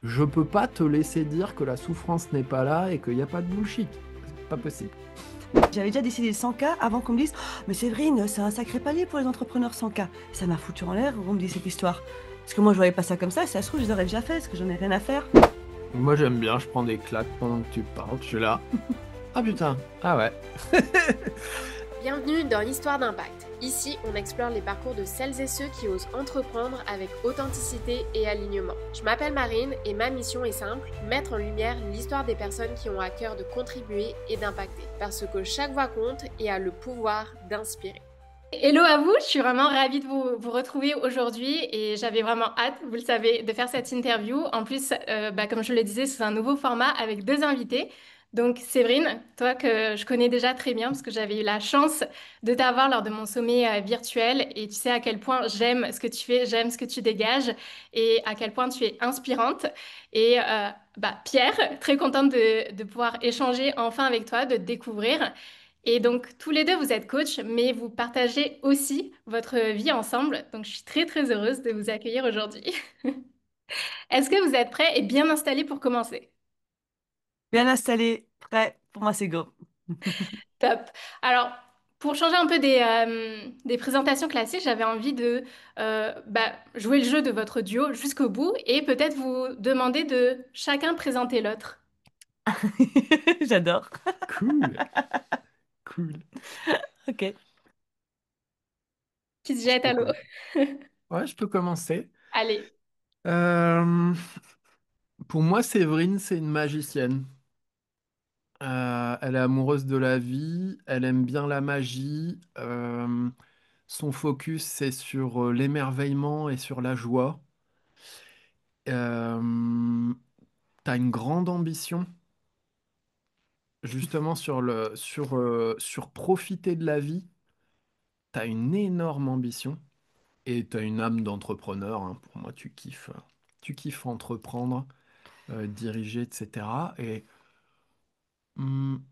Je peux pas te laisser dire que la souffrance n'est pas là et qu'il n'y a pas de bullshit. C'est pas possible. J'avais déjà décidé le 100K avant qu'on me dise «Oh, mais Séverine, c'est un sacré palier pour les entrepreneurs 100K». Ça m'a foutu en l'air, on me dit cette histoire. Parce que moi, je voyais pas ça comme ça, si ça se trouve, je les aurais déjà fait, parce que j'en ai rien à faire. Moi j'aime bien, je prends des claques pendant que tu parles, je suis là. Ah putain, ah ouais. Bienvenue dans l'Histoire d'Impact. Ici, on explore les parcours de celles et ceux qui osent entreprendre avec authenticité et alignement. Je m'appelle Marine et ma mission est simple, mettre en lumière l'histoire des personnes qui ont à cœur de contribuer et d'impacter. Parce que chaque voix compte et a le pouvoir d'inspirer. Hello à vous, je suis vraiment ravie de vous retrouver aujourd'hui et j'avais vraiment hâte, vous le savez, de faire cette interview. En plus, comme je le disais, c'est un nouveau format avec deux invités. Donc Séverine, toi que je connais déjà très bien parce que j'avais eu la chance de t'avoir lors de mon sommet virtuel et tu sais à quel point j'aime ce que tu fais, j'aime ce que tu dégages et à quel point tu es inspirante. Et Pierre, très contente de pouvoir échanger enfin avec toi, de te découvrir. Et donc, tous les deux, vous êtes coach, mais vous partagez aussi votre vie ensemble. Donc, je suis très, très heureuse de vous accueillir aujourd'hui. Est-ce que vous êtes prêts et bien installés pour commencer? Bien installé, prêt, pour moi c'est go. Top. Alors, pour changer un peu des présentations classiques, j'avais envie de jouer le jeu de votre duo jusqu'au bout et peut-être vous demander de chacun présenter l'autre. J'adore. Cool, cool. Ok. Qui se Je jette peux à l'eau. Ouais, je peux commencer. Allez. Euh, pour moi, Séverine, c'est une magicienne. Elle est amoureuse de la vie, elle aime bien la magie. Son focus, c'est sur l'émerveillement et sur la joie. Euh, T'as une grande ambition, justement, sur profiter de la vie. T'as une énorme ambition et t'as une âme d'entrepreneur, hein. Pour moi, tu kiffes entreprendre, diriger, etc. Et hum,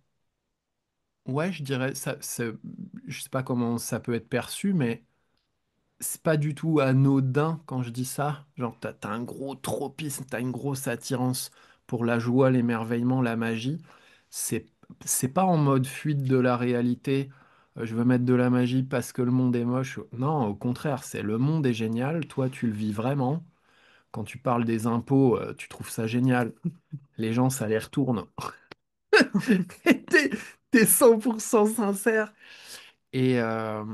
ouais, je dirais, je sais pas comment ça peut être perçu, mais c'est pas du tout anodin quand je dis ça. Genre, t'as un gros tropisme, t'as une grosse attirance pour la joie, l'émerveillement, la magie. C'est, c'est pas en mode fuite de la réalité. Je veux mettre de la magie parce que le monde est moche. Non, au contraire, c'est le monde est génial. Toi, tu le vis vraiment. Quand tu parles des impôts, tu trouves ça génial. Les gens, ça les retourne. Et t'es 100% sincère. Et, euh,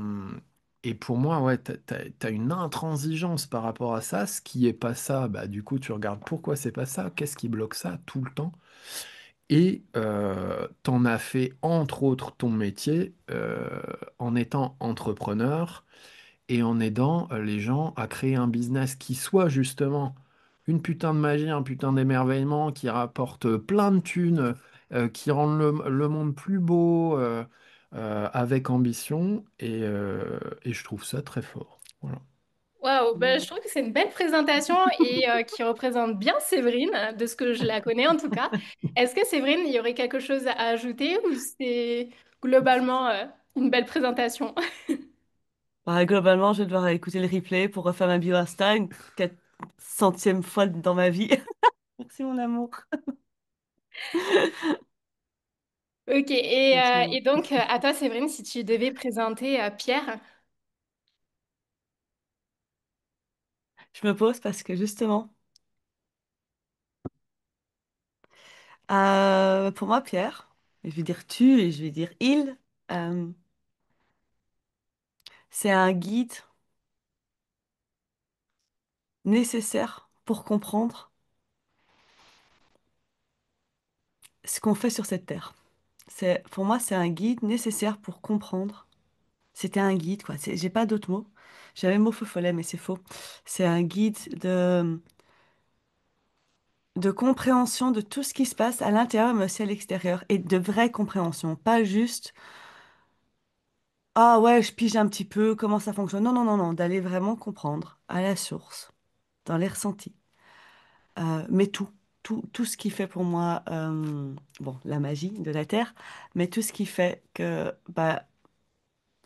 et pour moi, ouais, t'as une intransigeance par rapport à ça. Ce qui est pas ça, bah, du coup, tu regardes pourquoi c'est pas ça, qu'est-ce qui bloque ça tout le temps. Et t'en as fait, entre autres, ton métier en étant entrepreneur et en aidant les gens à créer un business qui soit justement une putain de magie, un putain d'émerveillement, qui rapporte plein de thunes, qui rend le monde plus beau, avec ambition, et je trouve ça très fort. Voilà. Waouh, je trouve que c'est une belle présentation et qui représente bien Séverine, de ce que je la connais en tout cas. Est-ce que Séverine, il y aurait quelque chose à ajouter ou c'est globalement une belle présentation? Bah, globalement, je vais devoir écouter le replay pour refaire ma bio Insta une 400e fois dans ma vie. Merci mon amour. Ok, Merci mon et amour. donc à toi Séverine, si tu devais présenter Pierre. Je me pose parce que justement, pour moi, Pierre, je vais dire tu et je vais dire il, euh, c'est un guide nécessaire pour comprendre ce qu'on fait sur cette terre. Pour moi, c'est un guide nécessaire pour comprendre. C'était un guide, quoi. J'ai pas d'autres mots. J'avais le mot feu follet, mais c'est faux. C'est un guide de compréhension de tout ce qui se passe à l'intérieur, mais aussi à l'extérieur. Et de vraie compréhension. Pas juste, ah ouais, je pige un petit peu comment ça fonctionne. Non, non, non, non. D'aller vraiment comprendre à la source, dans les ressentis. Mais tout ce qui fait pour moi, bon, la magie de la Terre, mais tout ce qui fait que, bah,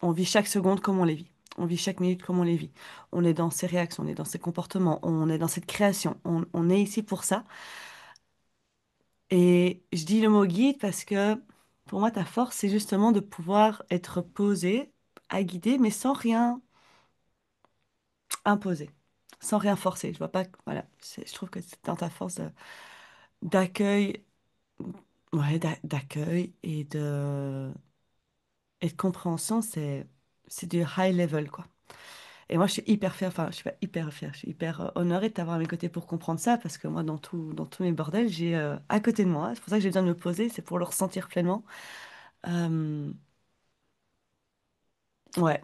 on vit chaque seconde comme on les vit. On vit chaque minute comme on les vit. On est dans ses réactions, on est dans ses comportements, on est dans cette création. On est ici pour ça. Et je dis le mot guide parce que pour moi, ta force, c'est justement de pouvoir être posé, à guider, mais sans rien imposer, sans rien forcer. Je vois pas, voilà, je trouve que c'est dans ta force d'accueil, ouais, d'accueil et de compréhension, c'est du high level, quoi. Et moi, je suis hyper fière, enfin, je suis pas hyper fière, je suis hyper honorée de t'avoir à mes côtés pour comprendre ça, parce que moi, dans tous mes bordels, j'ai à côté de moi, c'est pour ça que j'ai besoin de me poser, c'est pour le ressentir pleinement. Euh, ouais,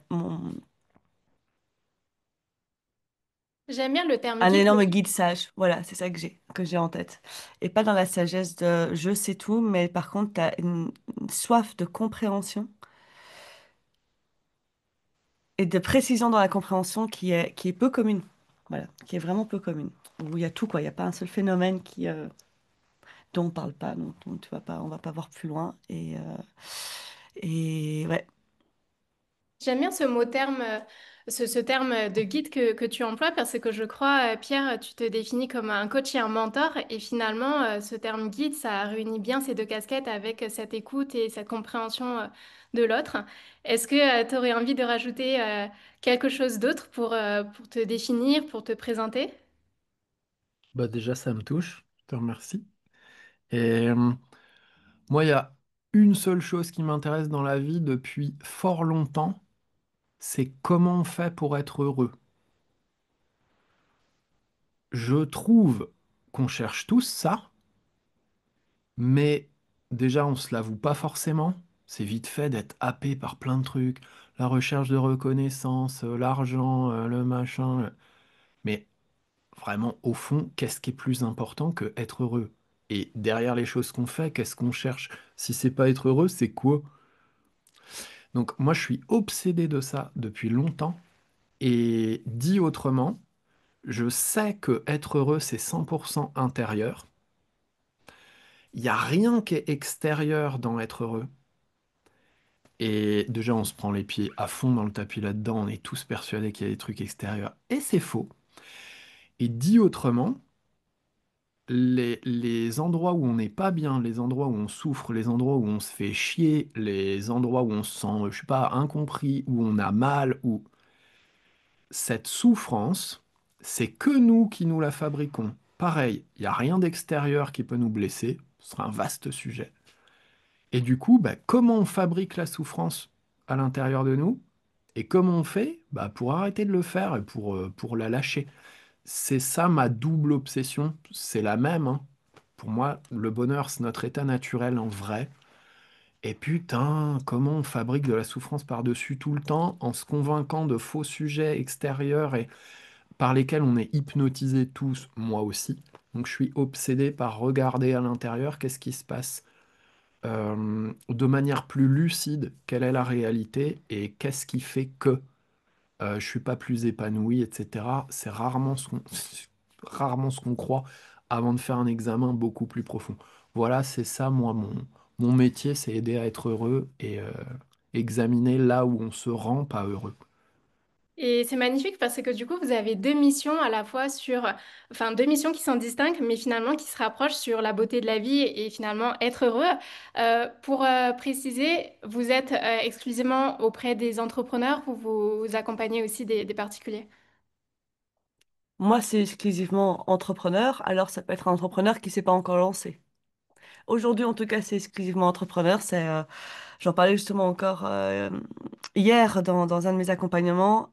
J'aime bien le terme un guide. énorme guide sage, voilà, c'est ça que j'ai en tête. Et pas dans la sagesse de je sais tout, mais par contre, tu as une soif de compréhension et de précision dans la compréhension qui est peu commune. Voilà, qui est vraiment peu commune. Où il y a tout, quoi. Il n'y a pas un seul phénomène dont on parle pas, dont on va pas voir plus loin. Et ouais, J'aime bien ce mot terme, ce terme de guide que tu emploies parce que je crois, Pierre, tu te définis comme un coach et un mentor et finalement, ce terme guide, ça réunit bien ces deux casquettes avec cette écoute et cette compréhension, de l'autre. Est-ce que tu aurais envie de rajouter, quelque chose d'autre pour te définir, pour te présenter? Bah déjà, ça me touche. Je te remercie. Et moi, il y a une seule chose qui m'intéresse dans la vie depuis fort longtemps, c'est comment on fait pour être heureux. Je trouve qu'on cherche tous ça, mais déjà, on se l'avoue pas forcément. C'est vite fait d'être happé par plein de trucs, la recherche de reconnaissance, l'argent, le machin. Mais vraiment, au fond, qu'est-ce qui est plus important que être heureux? Et derrière les choses qu'on fait, qu'est-ce qu'on cherche? Si c'est pas être heureux, c'est quoi? Donc moi, je suis obsédé de ça depuis longtemps. Et dit autrement, je sais que être heureux, c'est 100% intérieur. Il n'y a rien qui est extérieur dans être heureux. Et déjà, on se prend les pieds à fond dans le tapis là-dedans. On est tous persuadés qu'il y a des trucs extérieurs. Et c'est faux. Et dit autrement, les endroits où on n'est pas bien, les endroits où on souffre, les endroits où on se fait chier, les endroits où on se sent, je sais pas, incompris, où on a mal, où cette souffrance, c'est que nous qui nous la fabriquons. Pareil, il n'y a rien d'extérieur qui peut nous blesser. Ce sera un vaste sujet. Et du coup, bah, comment on fabrique la souffrance à l'intérieur de nous? Et comment on fait? Bah, pour arrêter de le faire et pour la lâcher. C'est ça ma double obsession. C'est la même, hein. Pour moi, le bonheur, c'est notre état naturel en vrai. Et putain, comment on fabrique de la souffrance par-dessus tout le temps en se convainquant de faux sujets extérieurs et par lesquels on est hypnotisé tous, moi aussi. Donc je suis obsédé par regarder à l'intérieur qu'est-ce qui se passe de manière plus lucide, quelle est la réalité et qu'est-ce qui fait que je suis pas plus épanoui, etc. C'est rarement ce qu'on croit avant de faire un examen beaucoup plus profond. Voilà, c'est ça, moi, mon métier, c'est aider à être heureux et examiner là où on se rend pas heureux. Et c'est magnifique parce que du coup, vous avez deux missions à la fois enfin deux missions qui sont distinctes, mais finalement qui se rapprochent sur la beauté de la vie et finalement être heureux. Pour préciser, vous êtes exclusivement auprès des entrepreneurs ou vous accompagnez aussi des particuliers? moi, c'est exclusivement entrepreneur. Alors, ça peut être un entrepreneur qui s'est pas encore lancé. Aujourd'hui, en tout cas, c'est exclusivement entrepreneur. J'en parlais justement encore hier dans un de mes accompagnements.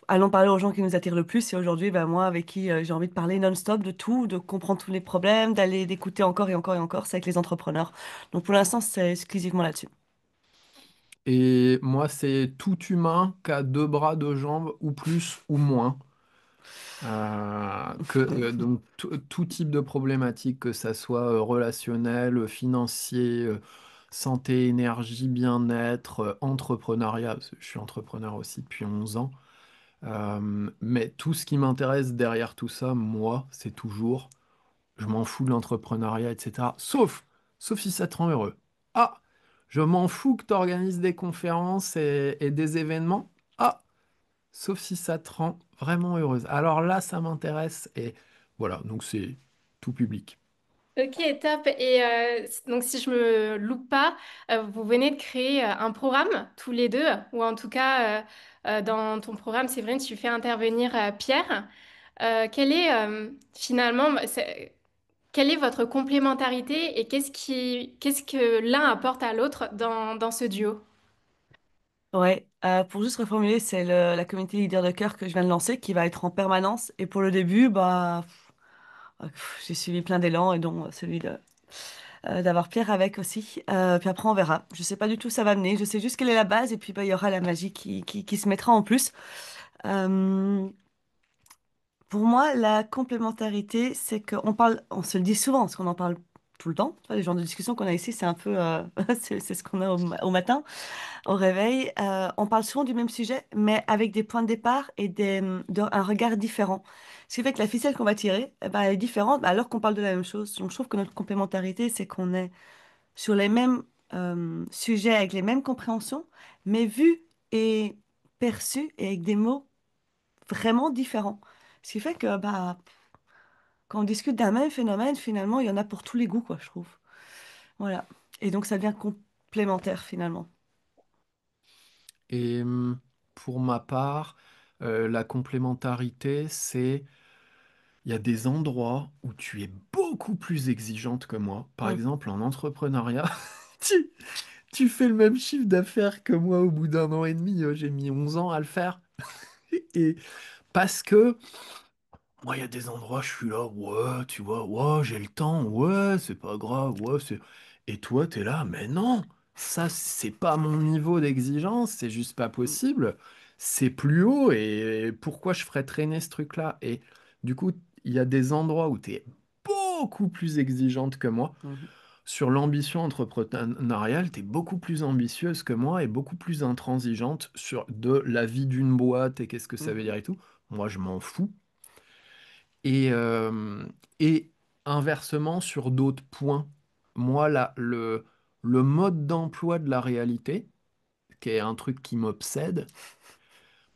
Allons parler aux gens qui nous attirent le plus. Et aujourd'hui, ben, moi, avec qui j'ai envie de parler non-stop de tout, de comprendre tous les problèmes, d'aller d'écouter encore et encore et encore, c'est avec les entrepreneurs. Donc pour l'instant, c'est exclusivement là-dessus. Et moi, c'est tout humain qui a deux bras, deux jambes, ou plus ou moins. Donc tout type de problématique, que ça soit relationnel, financier, santé, énergie, bien-être, entrepreneuriat, parce que je suis entrepreneur aussi depuis 11 ans. Mais tout ce qui m'intéresse derrière tout ça, moi, c'est toujours, je m'en fous de l'entrepreneuriat, etc. Sauf si ça te rend heureux. Ah, Je m'en fous que tu organises des conférences et des événements. Ah, sauf si ça te rend vraiment heureuse. Alors là, ça m'intéresse. Et voilà, donc c'est tout public. Ok, top. Et donc, si je me loupe pas, vous venez de créer un programme tous les deux, ou en tout cas, dans ton programme, Séverine, tu fais intervenir Pierre. Quelle est finalement, quelle est votre complémentarité et qu'est-ce que l'un apporte à l'autre dans ce duo? Ouais, pour juste reformuler, c'est la communauté leader de cœur que je viens de lancer qui va être en permanence. Et pour le début, bah, j'ai suivi plein d'élan et dont celui d'avoir Pierre avec aussi. Puis après, on verra. Je sais pas du tout où ça va mener. Je sais juste quelle est la base et puis bah, il y aura la magie qui se mettra en plus. Euh, pour moi, la complémentarité, c'est qu'on parle, on se le dit souvent, parce qu'on en parle tout le temps. Tu vois, les genres de discussions qu'on a ici, c'est un peu, c'est ce qu'on a au matin. Au réveil, on parle souvent du même sujet, mais avec des points de départ et un regard différent. Ce qui fait que la ficelle qu'on va tirer, eh ben, elle est différente, bah, alors qu'on parle de la même chose. Donc, je trouve que notre complémentarité, c'est qu'on est sur les mêmes sujets, avec les mêmes compréhensions, mais vus et perçus et avec des mots vraiment différents. Ce qui fait que bah, quand on discute d'un même phénomène, finalement, il y en a pour tous les goûts, quoi, je trouve. Voilà. Et donc, ça devient complémentaire, finalement. Et pour ma part, la complémentarité, c'est il y a des endroits où tu es beaucoup plus exigeante que moi. Par Mm. exemple, en entrepreneuriat, tu, tu fais le même chiffre d'affaires que moi au bout d'un an et demi. J'ai mis 11 ans à le faire. Et parce que moi, il y a des endroits, je suis là, ouais, tu vois, ouais, j'ai le temps, ouais, c'est pas grave, ouais, c'est... Et toi, t'es là, mais non, ça, c'est pas mon niveau d'exigence, c'est juste pas possible. C'est plus haut, et pourquoi je ferais traîner ce truc-là? Et du coup, il y a des endroits où t'es beaucoup plus exigeante que moi. Mhm. Sur l'ambition entrepreneuriale, t'es beaucoup plus ambitieuse que moi et beaucoup plus intransigeante sur de la vie d'une boîte et qu'est-ce que ça veut dire Mhm. et tout. Moi, je m'en fous. Et, euh, et inversement, sur d'autres points, moi, là, le mode d'emploi de la réalité, qui est un truc qui m'obsède,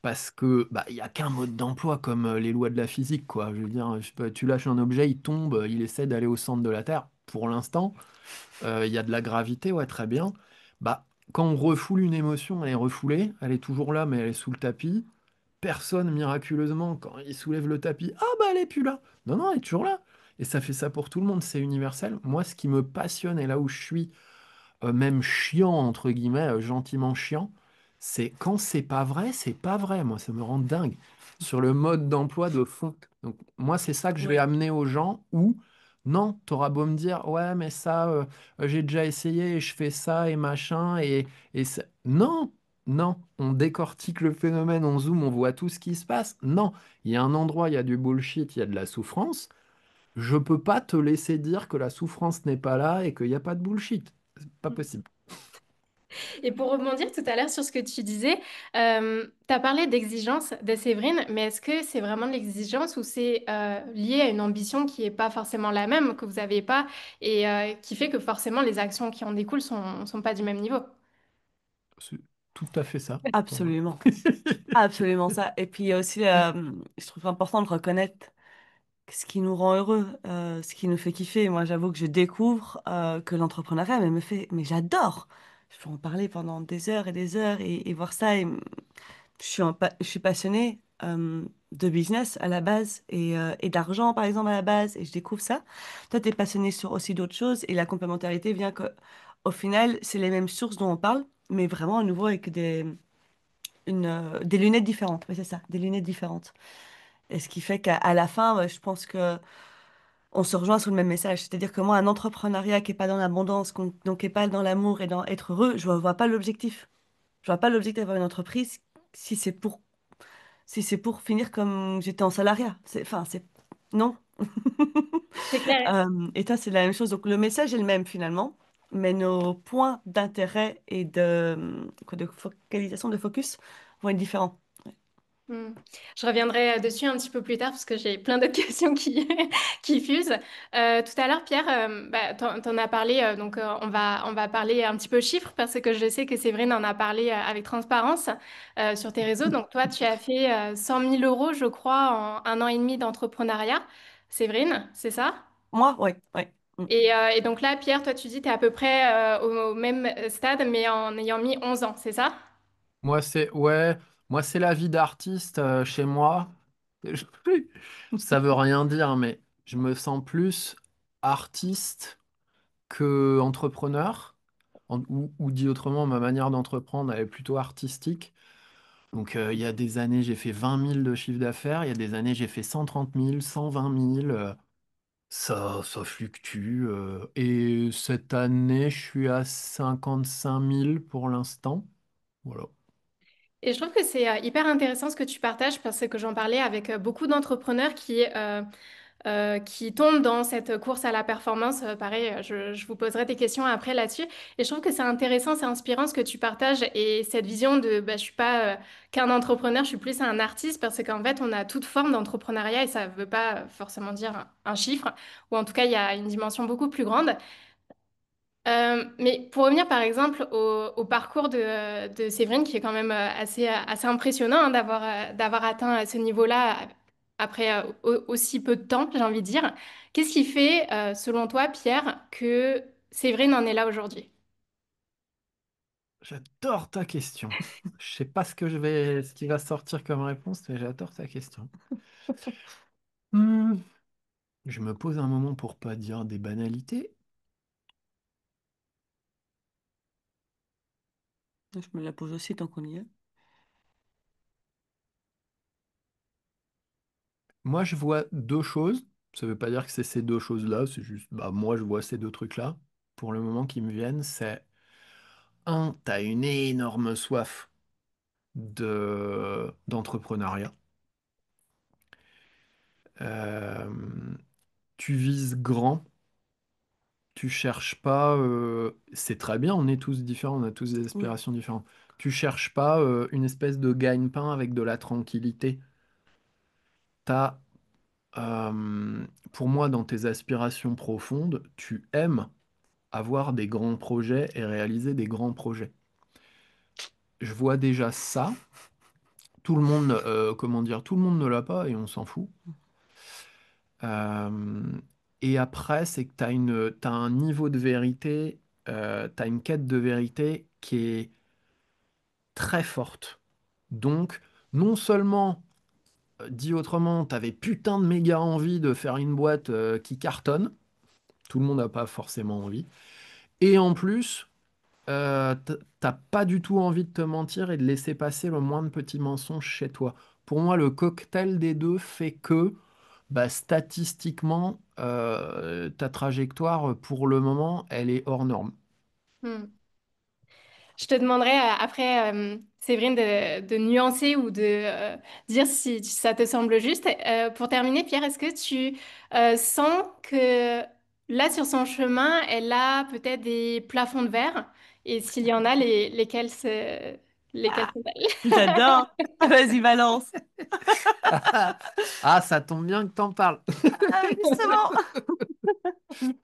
parce que bah, il n'y a qu'un mode d'emploi comme les lois de la physique, quoi. Je veux dire, tu lâches un objet, il tombe, il essaie d'aller au centre de la Terre. Pour l'instant, il y a de la gravité, ouais, très bien. Bah, quand on refoule une émotion, elle est refoulée, elle est toujours là, mais elle est sous le tapis. Personne, miraculeusement, quand il soulève le tapis, ah bah elle est plus là. Non, non, elle est toujours là. Et ça fait ça pour tout le monde, c'est universel. Moi, ce qui me passionne et là où je suis même chiant, entre guillemets, gentiment chiant, c'est quand c'est pas vrai, c'est pas vrai. Moi, ça me rend dingue sur le mode d'emploi de fond. Donc, moi, c'est ça que je vais Ouais. amener aux gens où, non, t'auras beau me dire, ouais, mais ça, j'ai déjà essayé et je fais ça et machin, non, non, on décortique le phénomène, on zoome, on voit tout ce qui se passe. Non, il y a un endroit, il y a du bullshit, il y a de la souffrance. Je peux pas te laisser dire que la souffrance n'est pas là et qu'il n'y a pas de bullshit. C'est pas possible. Et pour rebondir tout à l'heure sur ce que tu disais, tu as parlé d'exigence de Séverine, mais est-ce que c'est vraiment de l'exigence ou c'est lié à une ambition qui n'est pas forcément la même, que vous n'avez pas, et qui fait que forcément les actions qui en découlent sont pas du même niveau? C'est tout à fait ça pour moi. Absolument. Absolument ça. Et puis il y a aussi, je trouve important de reconnaître ce qui nous rend heureux, ce qui nous fait kiffer. Moi, j'avoue que je découvre que l'entrepreneuriat, mais j'adore. Je peux en parler pendant des heures et des heures et voir ça. Je suis passionnée de business à la base et d'argent, par exemple, à la base, et je découvre ça. Toi, tu es passionné sur aussi d'autres choses et la complémentarité vient que, au final, c'est les mêmes sources dont on parle, mais vraiment à nouveau avec des lunettes différentes. Oui, c'est ça, des lunettes différentes. Et ce qui fait qu'à la fin, ouais, je pense que on se rejoint sur le même message. C'est-à-dire que moi, un entrepreneuriat qui est pas dans l'abondance, donc qui est pas dans l'amour et dans être heureux, je vois pas l'objectif. Je vois pas l'objectif d'avoir une entreprise si c'est pour si c'est pour finir comme j'étais en salariat. Enfin, c'est non. C'est clair. Et toi, c'est la même chose. Donc le message est le même finalement, mais nos points d'intérêt et de focalisation, de focus vont être différents. Hmm. Je reviendrai dessus un petit peu plus tard parce que j'ai plein d'autres questions qui fusent. Tout à l'heure, Pierre, bah, t'en as parlé, donc on va parler un petit peu chiffres parce que je sais que Séverine en a parlé avec transparence sur tes réseaux. Donc toi, tu as fait 100 000 euros, je crois, en un an et demi d'entrepreneuriat. Séverine, c'est ça? Moi, ouais, ouais. Mm. Et donc là, Pierre, toi, tu dis que tu es à peu près au même stade, mais en ayant mis 11 ans, c'est ça? Moi, ouais, moi, c'est la vie d'artiste chez moi. Je- Ça veut rien dire, mais je me sens plus artiste que entrepreneur. Ou dit autrement, ma manière d'entreprendre, elle est plutôt artistique. Donc, il y a des années, j'ai fait 20 000 de chiffre d'affaires. Il y a des années, j'ai fait 130 000, 120 000. Ça fluctue. Et cette année, je suis à 55 000 pour l'instant. Voilà. Et je trouve que c'est hyper intéressant ce que tu partages parce que j'en parlais avec beaucoup d'entrepreneurs qui tombent dans cette course à la performance. Pareil, je vous poserai des questions après là-dessus. Et je trouve que c'est intéressant, c'est inspirant ce que tu partages et cette vision de bah, je suis pas qu'un entrepreneur, je suis plus un artiste parce qu'en fait, on a toute forme d'entrepreneuriat et ça veut pas forcément dire un chiffre, ou en tout cas, il y a une dimension beaucoup plus grande. Mais pour revenir par exemple au parcours de Séverine, qui est quand même assez impressionnant hein, d'avoir atteint ce niveau-là après aussi peu de temps, j'ai envie de dire. Qu'est-ce qui fait, selon toi, Pierre, que Séverine en est là aujourd'hui? J'adore ta question. Je sais pas ce qui va sortir comme réponse, mais j'adore ta question. Hmm, je me pose un moment pour pas dire des banalités. Je me la pose aussi tant qu'on y est. Moi, je vois deux choses. Ça veut pas dire que c'est ces deux choses-là, c'est juste, bah, moi, je vois ces deux trucs-là. Pour le moment qui me viennent, c'est un, t'as une énorme soif d'entrepreneuriat. Euh, tu vises grand. Tu cherches pas, c'est très bien, on est tous différents, on a tous des Oui. aspirations différentes. Tu cherches pas une espèce de gagne-pain avec de la tranquillité. T'as, pour moi, dans tes aspirations profondes, tu aimes avoir des grands projets et réaliser des grands projets. Je vois déjà ça. Tout le monde, comment dire, tout le monde ne l'a pas et on s'en fout. Euh, et après, c'est que t'as un niveau de vérité, t'as une quête de vérité qui est très forte. Donc, non seulement, dit autrement, t'avais putain de méga envie de faire une boîte qui cartonne, tout le monde n'a pas forcément envie, et en plus, t'as pas du tout envie de te mentir et de laisser passer le moindre petit mensonge chez toi. Pour moi, le cocktail des deux fait que, bah, statistiquement, ta trajectoire, pour le moment, elle est hors norme. Hmm. Je te demanderai après, Séverine, de nuancer ou de dire si ça te semble juste. Pour terminer, Pierre, est-ce que tu sens que là, sur son chemin, elle a peut-être des plafonds de verre? Et s'il y en a, lesquels Ah, sont-elles? j'adore. Vas-y, balance. Ah, ça tombe bien que t'en parles. Ah, justement.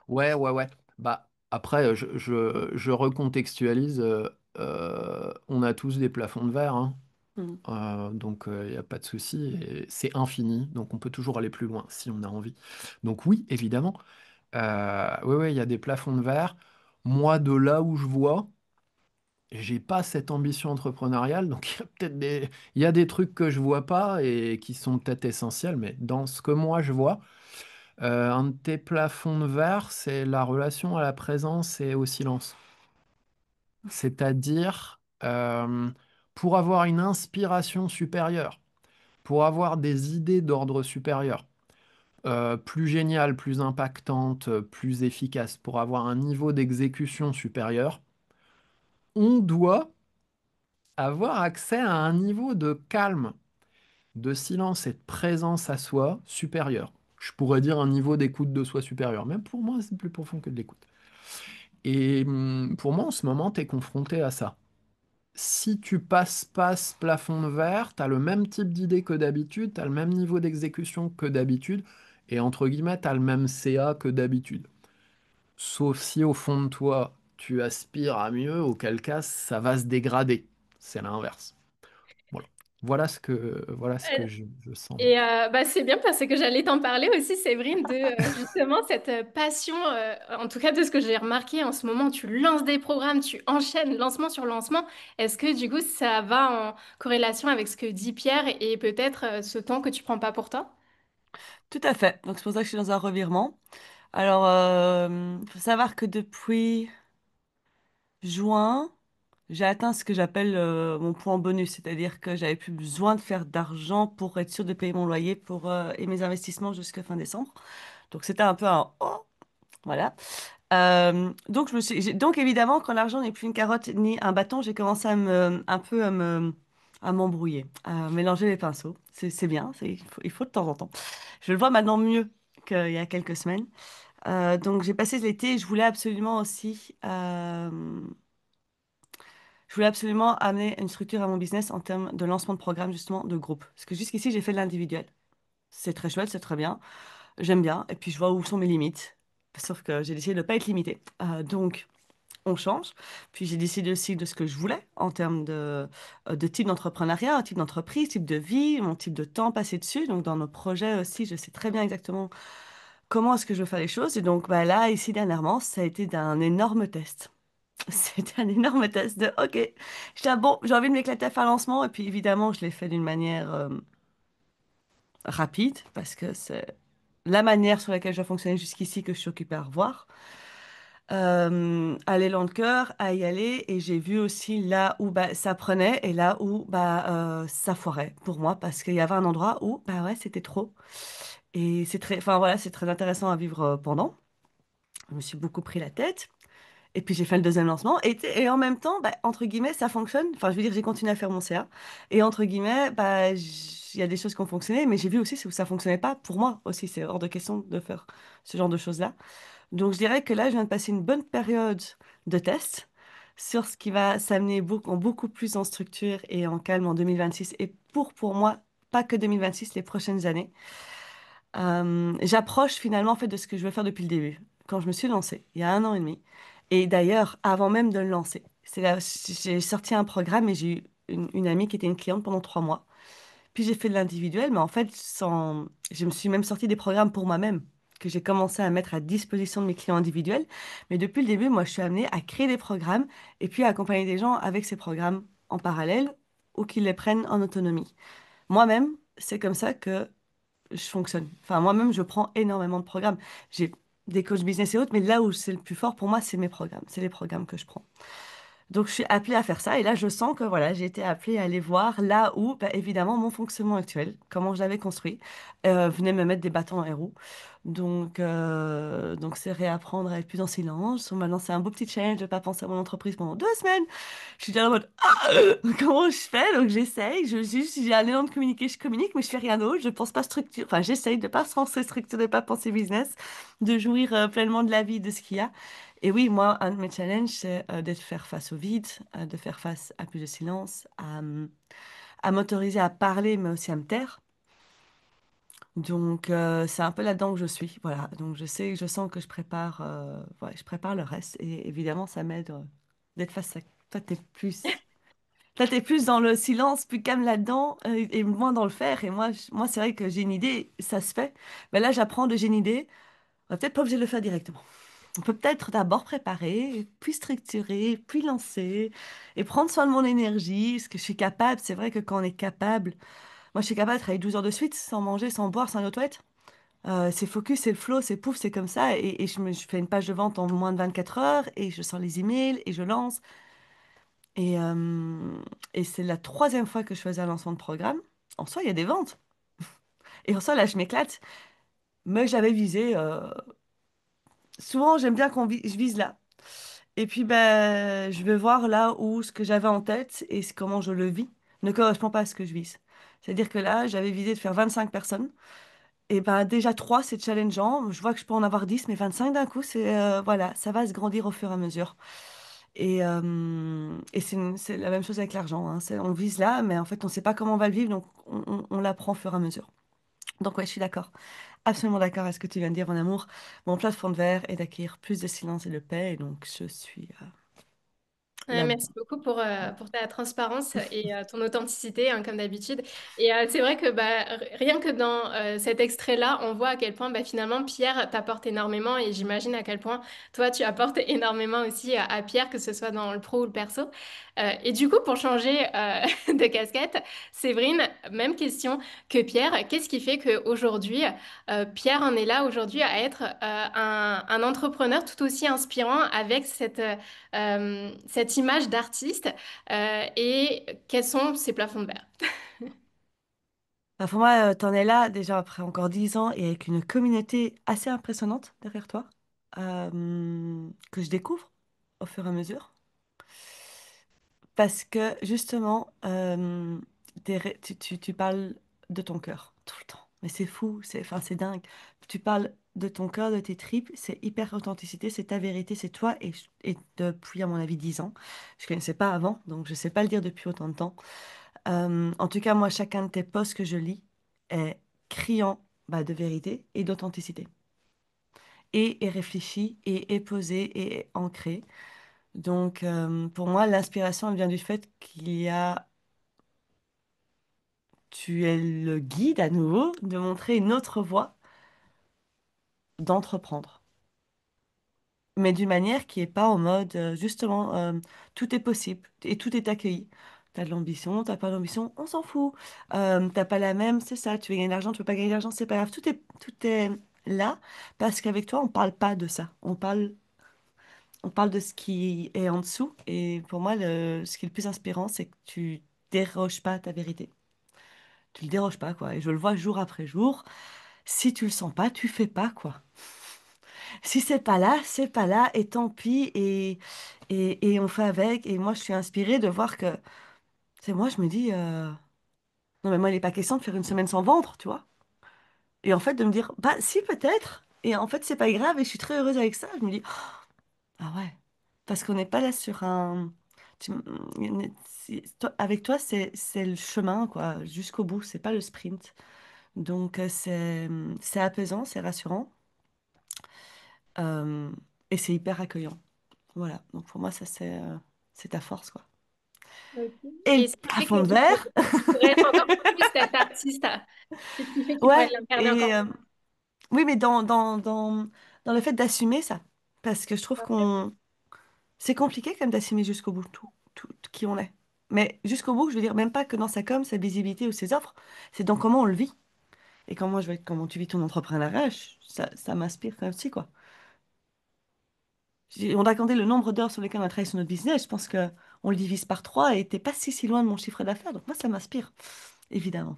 Ouais, ouais, ouais. Bah, après, je recontextualise. On a tous des plafonds de verre, hein. Mm. Donc, il n'y a pas de souci. Et c'est infini. Donc, on peut toujours aller plus loin si on a envie. Donc, oui, évidemment. Oui, oui, il y a des plafonds de verre. Moi, de là où je vois, j'ai pas cette ambition entrepreneuriale. Donc, il y a des trucs que je vois pas et qui sont peut-être essentiels. Mais dans ce que moi, je vois, un de tes plafonds de verre, c'est la relation à la présence et au silence. C'est-à-dire, pour avoir une inspiration supérieure, pour avoir des idées d'ordre supérieur, plus géniales, plus impactantes, plus efficaces, pour avoir un niveau d'exécution supérieur, on doit avoir accès à un niveau de calme, de silence et de présence à soi supérieur. Je pourrais dire un niveau d'écoute de soi supérieur. Même pour moi, c'est plus profond que de l'écoute. Et pour moi, en ce moment, tu es confronté à ça. si tu passes pas ce plafond de verre, tu as le même type d'idée que d'habitude, tu as le même niveau d'exécution que d'habitude, et entre guillemets, tu as le même CA que d'habitude. Sauf si au fond de toi, tu aspires à mieux, auquel cas, ça va se dégrader. C'est l'inverse. Voilà. Voilà ce que je sens. Et bah, c'est bien parce que j'allais t'en parler aussi, Séverine, de justement cette passion, en tout cas de ce que j'ai remarqué en ce moment, tu lances des programmes, tu enchaînes lancement sur lancement. Est-ce que du coup ça va en corrélation avec ce que dit Pierre et peut-être ce temps que tu prends pas pour toi? Tout à fait. Donc c'est pour ça que je suis dans un revirement. Alors, faut savoir que depuis juin, j'ai atteint ce que j'appelle mon point bonus, c'est-à-dire que j'avais plus besoin de faire d'argent pour être sûr de payer mon loyer et mes investissements jusqu'à fin décembre. Donc c'était un peu un oh, voilà. Donc donc évidemment, quand l'argent n'est plus une carotte ni un bâton, j'ai commencé un peu à m'embrouiller, à mélanger les pinceaux. C'est bien, il faut de temps en temps. Je le vois maintenant mieux qu'il y a quelques semaines. Donc j'ai passé l'été et je voulais absolument amener une structure à mon business en termes de lancement de programme justement de groupe. Parce que jusqu'ici j'ai fait de l'individuel. C'est très chouette, c'est très bien. J'aime bien. Et puis je vois où sont mes limites. Sauf que j'ai décidé de ne pas être limitée. Donc on change. Puis j'ai décidé aussi de ce que je voulais en termes de type d'entrepreneuriat, type d'entreprise, type de vie, mon type de temps passé dessus. Donc dans nos projets aussi, je sais très bien exactement comment est-ce que je veux faire les choses. Et donc bah, là, ici dernièrement, ça a été d'un énorme test. C'était un énorme test de OK. J'étais ah, bon, j'ai envie de m'éclater à faire un lancement. Et puis évidemment, je l'ai fait d'une manière rapide parce que c'est la manière sur laquelle je fonctionnais jusqu'ici que je suis occupée à revoir. À l'élan de cœur, à y aller. Et j'ai vu aussi là où bah, ça prenait et là où bah, ça foirait pour moi parce qu'il y avait un endroit où bah ouais, c'était trop. Et enfin voilà, c'est très intéressant à vivre pendant. Je me suis beaucoup pris la tête. Et puis j'ai fait le deuxième lancement et en même temps, bah, entre guillemets, ça fonctionne. Enfin, je veux dire, j'ai continué à faire mon CA. Et entre guillemets, bah, il y a des choses qui ont fonctionné, mais j'ai vu aussi où ça fonctionnait pas pour moi aussi. C'est hors de question de faire ce genre de choses-là. Donc je dirais que là, je viens de passer une bonne période de test sur ce qui va s'amener beaucoup plus en structure et en calme en 2026. Et pour moi, pas que 2026, les prochaines années. J'approche finalement en fait de ce que je veux faire depuis le début. Quand je me suis lancée, il y a un an et demi. Et d'ailleurs, avant même de le lancer, c'est là, j'ai sorti un programme et j'ai eu une amie qui était une cliente pendant 3 mois. Puis j'ai fait de l'individuel, mais en fait, je me suis même sorti des programmes pour moi-même que j'ai commencé à mettre à disposition de mes clients individuels. Mais depuis le début, moi, je suis amenée à créer des programmes et puis à accompagner des gens avec ces programmes en parallèle ou qu'ils les prennent en autonomie. Moi-même, c'est comme ça que je fonctionne. Enfin, moi-même, je prends énormément de programmes. J'ai des coachs business et autres, mais là où c'est le plus fort pour moi, c'est mes programmes. C'est les programmes que je prends. Donc, je suis appelée à faire ça. Et là, je sens que voilà, j'ai été appelée à aller voir là où, bah, évidemment, mon fonctionnement actuel, comment je l'avais construit, venait me mettre des bâtons dans les roues. Donc c'est réapprendre à être plus en silence. Maintenant, c'est un beau petit challenge de ne pas penser à mon entreprise pendant 2 semaines. Je suis déjà en mode, ah, comment je fais? Donc, j'essaye. Si j'ai un élan de communiquer, je communique, mais je fais rien d'autre. Je pense pas structure. Enfin, j'essaye de pas penser structure, de pas penser business, de jouir pleinement de la vie, de ce qu'il y a. Et oui, moi, un de mes challenges, c'est de faire face au vide, de faire face à plus de silence, à m'autoriser à parler, mais aussi à me taire. Donc, c'est un peu là-dedans que je suis. Voilà. Donc, je sens que je prépare le reste. Et évidemment, ça m'aide d'être face à. Toi, t'es plus dans le silence, plus calme là-dedans, et moins dans le faire. Et moi, c'est vrai que j'ai une idée, ça se fait. Mais là, j'apprends de j'ai une idée. On va peut-être pas obligé de le faire directement. On peut peut-être d'abord préparer, puis structurer, puis lancer, et prendre soin de mon énergie, ce que je suis capable. C'est vrai que quand on est capable, moi je suis capable de travailler 12 heures de suite, sans manger, sans boire, sans aller aux toilettes. C'est focus, c'est le flow, c'est pouf, c'est comme ça. Et je fais une page de vente en moins de 24 heures, et je sors les emails, et je lance. Et, euh, et c'est la troisième fois que je faisais un lancement de programme. En soi, il y a des ventes. Et en soi, là, je m'éclate. Mais j'avais visé. Souvent, j'aime bien je vise là. Et puis, ben, je vais voir là où ce que j'avais en tête et comment je le vis ne correspond pas à ce que je vise. C'est-à-dire que là, j'avais visé de faire 25 personnes. Et ben, déjà 3 c'est challengeant. Je vois que je peux en avoir 10 mais 25 d'un coup, voilà, ça va se grandir au fur et à mesure. Et c'est la même chose avec l'argent, hein. On vise là, mais en fait, on ne sait pas comment on va le vivre, donc on l'apprend au fur et à mesure. Donc, ouais, je suis d'accord. Absolument d'accord avec ce que tu viens de dire, mon amour. Mon plafond de verre est d'acquérir plus de silence et de paix, et donc je suis là. Merci beaucoup pour ta transparence et ton authenticité, hein, comme d'habitude. Et c'est vrai que bah, rien que dans cet extrait-là, on voit à quel point bah, finalement Pierre t'apporte énormément et j'imagine à quel point toi tu apportes énormément aussi à Pierre, que ce soit dans le pro ou le perso. Et du coup, pour changer de casquette, Séverine, même question que Pierre. Qu'est-ce qui fait qu'aujourd'hui, Pierre en est là aujourd'hui à être un entrepreneur tout aussi inspirant avec cette image d'artiste et quels sont ses plafonds de verre? Bah, pour moi, t'en es là déjà après encore 10 ans et avec une communauté assez impressionnante derrière toi, que je découvre au fur et à mesure. Parce que justement, tu parles de ton cœur tout le temps. Mais c'est fou, enfin, c'est dingue. Tu parles de ton cœur, de tes tripes, c'est hyper authenticité, c'est ta vérité, c'est toi. Et depuis, à mon avis, 10 ans. Je ne connaissais pas avant, donc je ne sais pas le dire depuis autant de temps. En tout cas, moi, chacun de tes posts que je lis est criant bah, de vérité et d'authenticité. Et est réfléchi, et est posé, et est ancré. Donc, pour moi, l'inspiration, elle vient du fait qu'il y a tu es le guide à nouveau de montrer une autre voie d'entreprendre. Mais d'une manière qui est pas en mode, justement, tout est possible et tout est accueilli. T'as de l'ambition, t'as pas d'ambition, on s'en fout. T'as pas la même, c'est ça, tu veux gagner de l'argent, tu veux pas gagner de l'argent, c'est pas grave. Tout est là parce qu'avec toi, on parle pas de ça. On parle de ce qui est en dessous. Et pour moi, ce qui est le plus inspirant, c'est que tu déroges pas à ta vérité. Tu le déroges pas, quoi. Et je le vois jour après jour. Si tu le sens pas, tu fais pas, quoi. Si c'est pas là, et tant pis, et on fait avec. Et moi, je suis inspirée de voir que, c'est moi, je me dis, non, mais moi, il n'est pas question de faire une semaine sans vendre, tu vois. Et en fait, de me dire, bah, si, peut-être. Et en fait, c'est pas grave, et je suis très heureuse avec ça. Je me dis, ah ouais, parce qu'on n'est pas là sur un. tu- Avec toi, c'est le chemin, quoi, jusqu'au bout, c'est pas le sprint. Donc, c'est apaisant, c'est rassurant. Euh, et c'est hyper accueillant. Voilà. Donc pour moi, ça, c'est ta force, quoi. Ok. Et le Et ce qui fait plafond que de verre. tu pourrais être encore plus cet artiste. Qu'est-ce qui fait que tu pourrais Ouais. l'incarner Et encore oui, mais dans le fait d'assumer ça. Parce que je trouve plus? c'est compliqué quand même d'assumer jusqu'au bout tout qui on est. Mais jusqu'au bout, je veux dire, même pas que dans sa com, sa visibilité ou ses offres, c'est dans comment on le vit. Et comment tu vis ton entrepreneuriat, ça m'inspire quand même aussi, quoi. On a compté le nombre d'heures sur lesquelles on a travaillé sur notre business. Je pense que on le divise par 3 et t'es pas si loin de mon chiffre d'affaires. Donc moi, ça m'inspire, évidemment.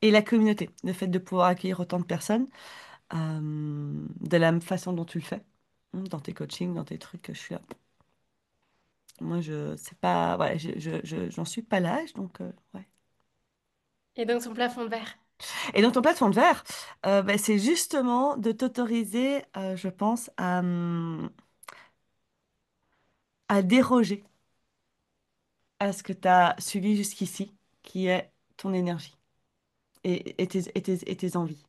Et la communauté, le fait de pouvoir accueillir autant de personnes, de la même façon dont tu le fais, dans tes coachings, dans tes trucs, je suis là. Moi, c'est pas, voilà, j'en suis pas là, donc, ouais. Et donc son plafond de verre. Et dans ton plafond de verre, ben, c'est justement de t'autoriser, je pense, à déroger à ce que tu as suivi jusqu'ici, qui est ton énergie et tes envies.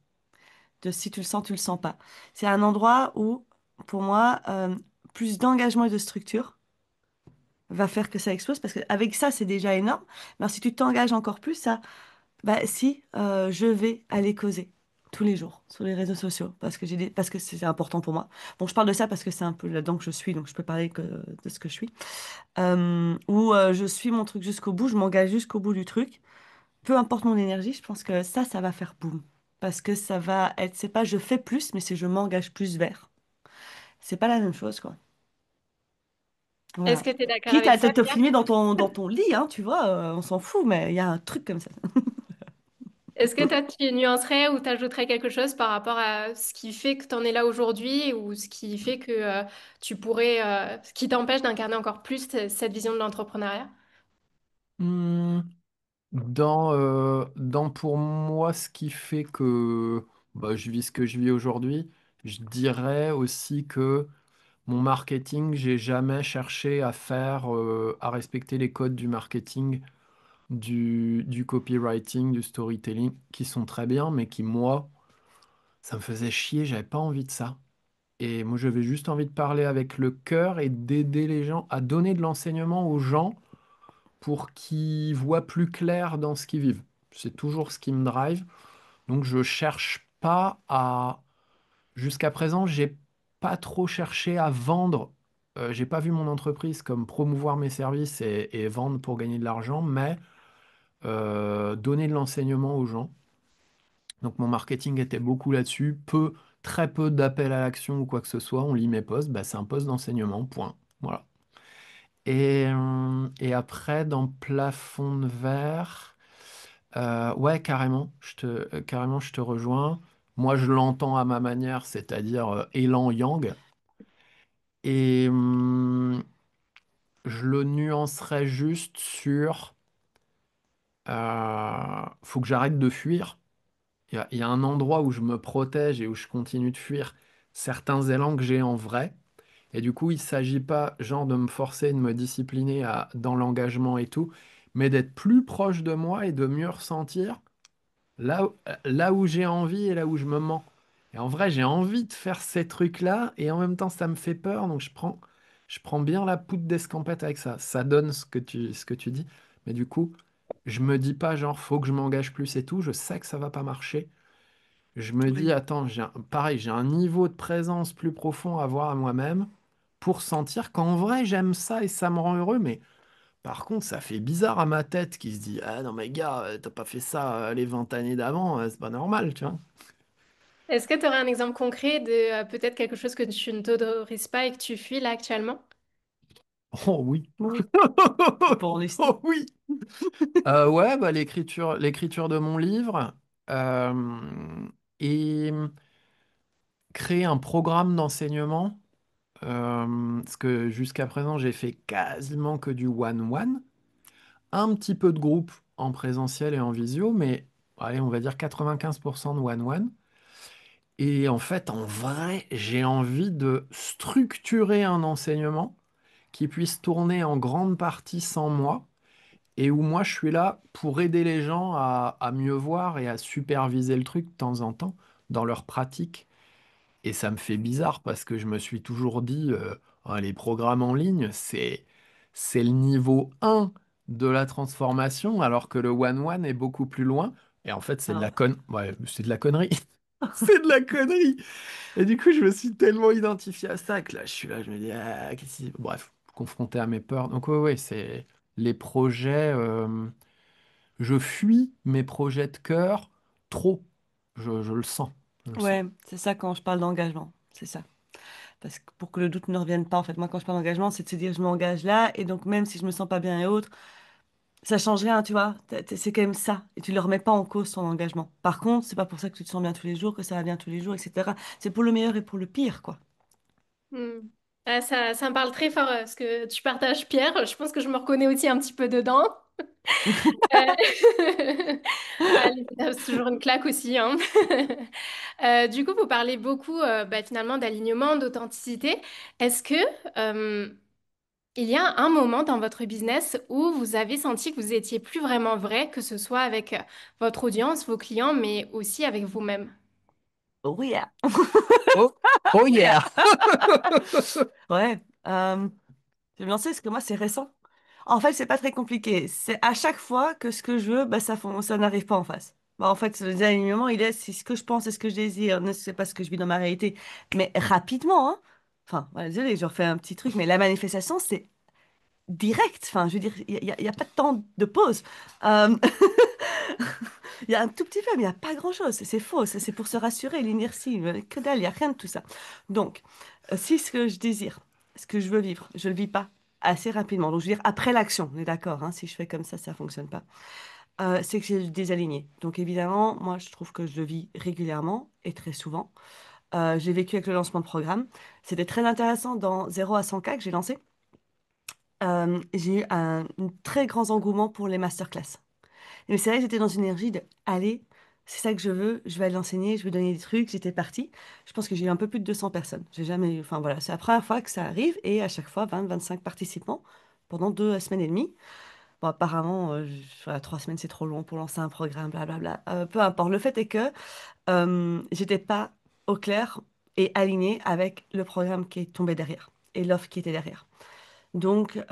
De si tu le sens, tu le sens pas. C'est un endroit où, pour moi, plus d'engagement et de structure va faire que ça explose, parce qu'avec ça, c'est déjà énorme. Mais alors, si tu t'engages encore plus, ça, bah si, je vais aller causer tous les jours sur les réseaux sociaux, parce que c'est important pour moi. Bon, je parle de ça parce que c'est un peu là-dedans que je suis, donc je peux parler que de ce que je suis. Où je suis mon truc jusqu'au bout, je m'engage jusqu'au bout du truc. Peu importe mon énergie, je pense que ça va faire boum. Parce que ça va être, c'est pas je fais plus, mais c'est je m'engage plus vers. C'est pas la même chose, quoi. Est-ce Voilà. que tu es d'accord Quitte avec à ça, te Pierre? filmer dans ton lit, hein, tu vois, on s'en fout, mais il y a un truc comme ça. Est-ce que toi, tu nuancerais ou t'ajouterais quelque chose par rapport à ce qui fait que tu en es là aujourd'hui ou ce qui fait que tu pourrais, ce qui t'empêche d'incarner encore plus cette vision de l'entrepreneuriat? Hmm, dans pour moi, ce qui fait que bah, je vis ce que je vis aujourd'hui, je dirais aussi que Mon marketing, j'ai jamais cherché à faire, à respecter les codes du marketing, du copywriting, du storytelling, qui sont très bien, mais qui, moi, ça me faisait chier, j'avais pas envie de ça. Et moi, j'avais juste envie de parler avec le cœur et d'aider les gens à donner de l'enseignement aux gens pour qu'ils voient plus clair dans ce qu'ils vivent. C'est toujours ce qui me drive. Donc, je cherche pas à. Jusqu'à présent, j'ai pas trop cherché à vendre. J'ai pas vu mon entreprise comme promouvoir mes services et vendre pour gagner de l'argent, mais donner de l'enseignement aux gens. Donc mon marketing était beaucoup là-dessus. Très peu d'appels à l'action ou quoi que ce soit. On lit mes posts, bah, c'est un post d'enseignement, point. Voilà. Et après, dans plafond de verre, ouais, carrément, je te rejoins. Moi, je l'entends à ma manière, c'est-à-dire élan yang. Et je le nuancerais juste sur faut que j'arrête de fuir. Il y a un endroit où je me protège et où je continue de fuir certains élans que j'ai en vrai. Et du coup, il ne s'agit pas genre de me forcer, de me discipliner dans l'engagement et tout, mais d'être plus proche de moi et de mieux ressentir là où j'ai envie et là où je me mens. Et en vrai, j'ai envie de faire ces trucs-là et en même temps, ça me fait peur. Donc, je prends bien la poudre d'escampette avec ça. Ça donne ce que tu dis. Mais du coup, je me dis pas genre, faut que je m'engage plus et tout. Je sais que ça va pas marcher. Je me dis, Oui. attends, pareil, j'ai un niveau de présence plus profond à avoir à moi-même pour sentir qu'en vrai, j'aime ça et ça me rend heureux. Mais par contre, ça fait bizarre à ma tête qui se dit, ah non, mais gars, t'as pas fait ça les 20 années d'avant, c'est pas normal, tu vois. Est-ce que tu aurais un exemple concret de peut-être quelque chose que tu ne t'autorises pas et que tu fuis là actuellement? Oh oui. Oui, tu peux en lister. Oh oui. Ouais, bah, l'écriture de mon livre et créer un programme d'enseignement. Parce que jusqu'à présent, j'ai fait quasiment que du one-one. Un petit peu de groupe en présentiel et en visio, mais allez, on va dire 95% de one-one. Et en fait, en vrai, j'ai envie de structurer un enseignement qui puisse tourner en grande partie sans moi et où moi je suis là pour aider les gens à mieux voir et à superviser le truc de temps en temps dans leur pratique. Et ça me fait bizarre parce que je me suis toujours dit, ah, les programmes en ligne, c'est le niveau 1 de la transformation, alors que le one-one est beaucoup plus loin. Et en fait, Alors, ouais, c'est de la connerie. C'est de la connerie. Et du coup, je me suis tellement identifié à ça que là, je suis là, je me dis, ah, bref, confronté à mes peurs. Donc, ouais, ouais, c'est les projets. Je fuis mes projets de cœur trop. Je le sens. Je le sens. ouais, c'est ça quand je parle d'engagement. C'est ça. Parce que pour que le doute ne revienne pas, en fait, moi, quand je parle d'engagement, c'est de se dire, je m'engage là, et donc même si je me sens pas bien et autres, ça change rien, tu vois. C'est quand même ça. Et tu ne le remets pas en cause ton engagement. Par contre, c'est pas pour ça que tu te sens bien tous les jours, que ça va bien tous les jours, etc. C'est pour le meilleur et pour le pire, quoi. Hmm. Ah, ça me parle très fort ce que tu partages, Pierre. Je pense que je me reconnais aussi un petit peu dedans. Allez, c'est toujours une claque aussi, hein. Du coup, vous parlez beaucoup bah, finalement d'alignement, d'authenticité. Est-ce que il y a un moment dans votre business où vous avez senti que vous étiez plus vraiment vrai, que ce soit avec votre audience, vos clients, mais aussi avec vous-même? Oh yeah. Oh, oh yeah! Ouais. Je vais me lancer parce que moi, c'est récent. En fait, c'est pas très compliqué. C'est à chaque fois que ce que je veux, bah, ça n'arrive pas en face. Bah, en fait, le désalignement, il est, c'est ce que je pense, c'est ce que je désire, ne c'est pas ce que je vis dans ma réalité. Mais rapidement, hein. Enfin, voilà, désolé, je refais un petit truc, mais la manifestation, c'est direct. Enfin, je veux dire, il y a pas de temps de pause. Euh, Il y a un tout petit peu, mais il n'y a pas grand-chose. C'est faux. C'est pour se rassurer, l'inertie. Que dalle, il n'y a rien de tout ça. Donc, si ce que je désire, ce que je veux vivre, je ne le vis pas assez rapidement. Donc, je veux dire, après l'action, on est d'accord, hein, si je fais comme ça ne fonctionne pas. C'est que j'ai désaligné. Donc, évidemment, moi, je trouve que je le vis régulièrement et très souvent. J'ai vécu avec le lancement de programme. C'était très intéressant dans 0 à 100 K que j'ai lancé. J'ai eu un très grand engouement pour les masterclass. Mais c'est vrai que j'étais dans une énergie de aller. c'est ça que je vais aller l'enseigner, je vais donner des trucs, j'étais partie. Je pense que j'ai eu un peu plus de 200 personnes. J'ai jamais, enfin voilà, c'est la première fois que ça arrive et à chaque fois 20-25 participants pendant 2 semaines et demie. Bon, apparemment, voilà, 3 semaines c'est trop long pour lancer un programme, blablabla. Peu importe. Le fait est que j'étais pas au clair et alignée avec le programme qui est tombé derrière et l'offre qui était derrière. Donc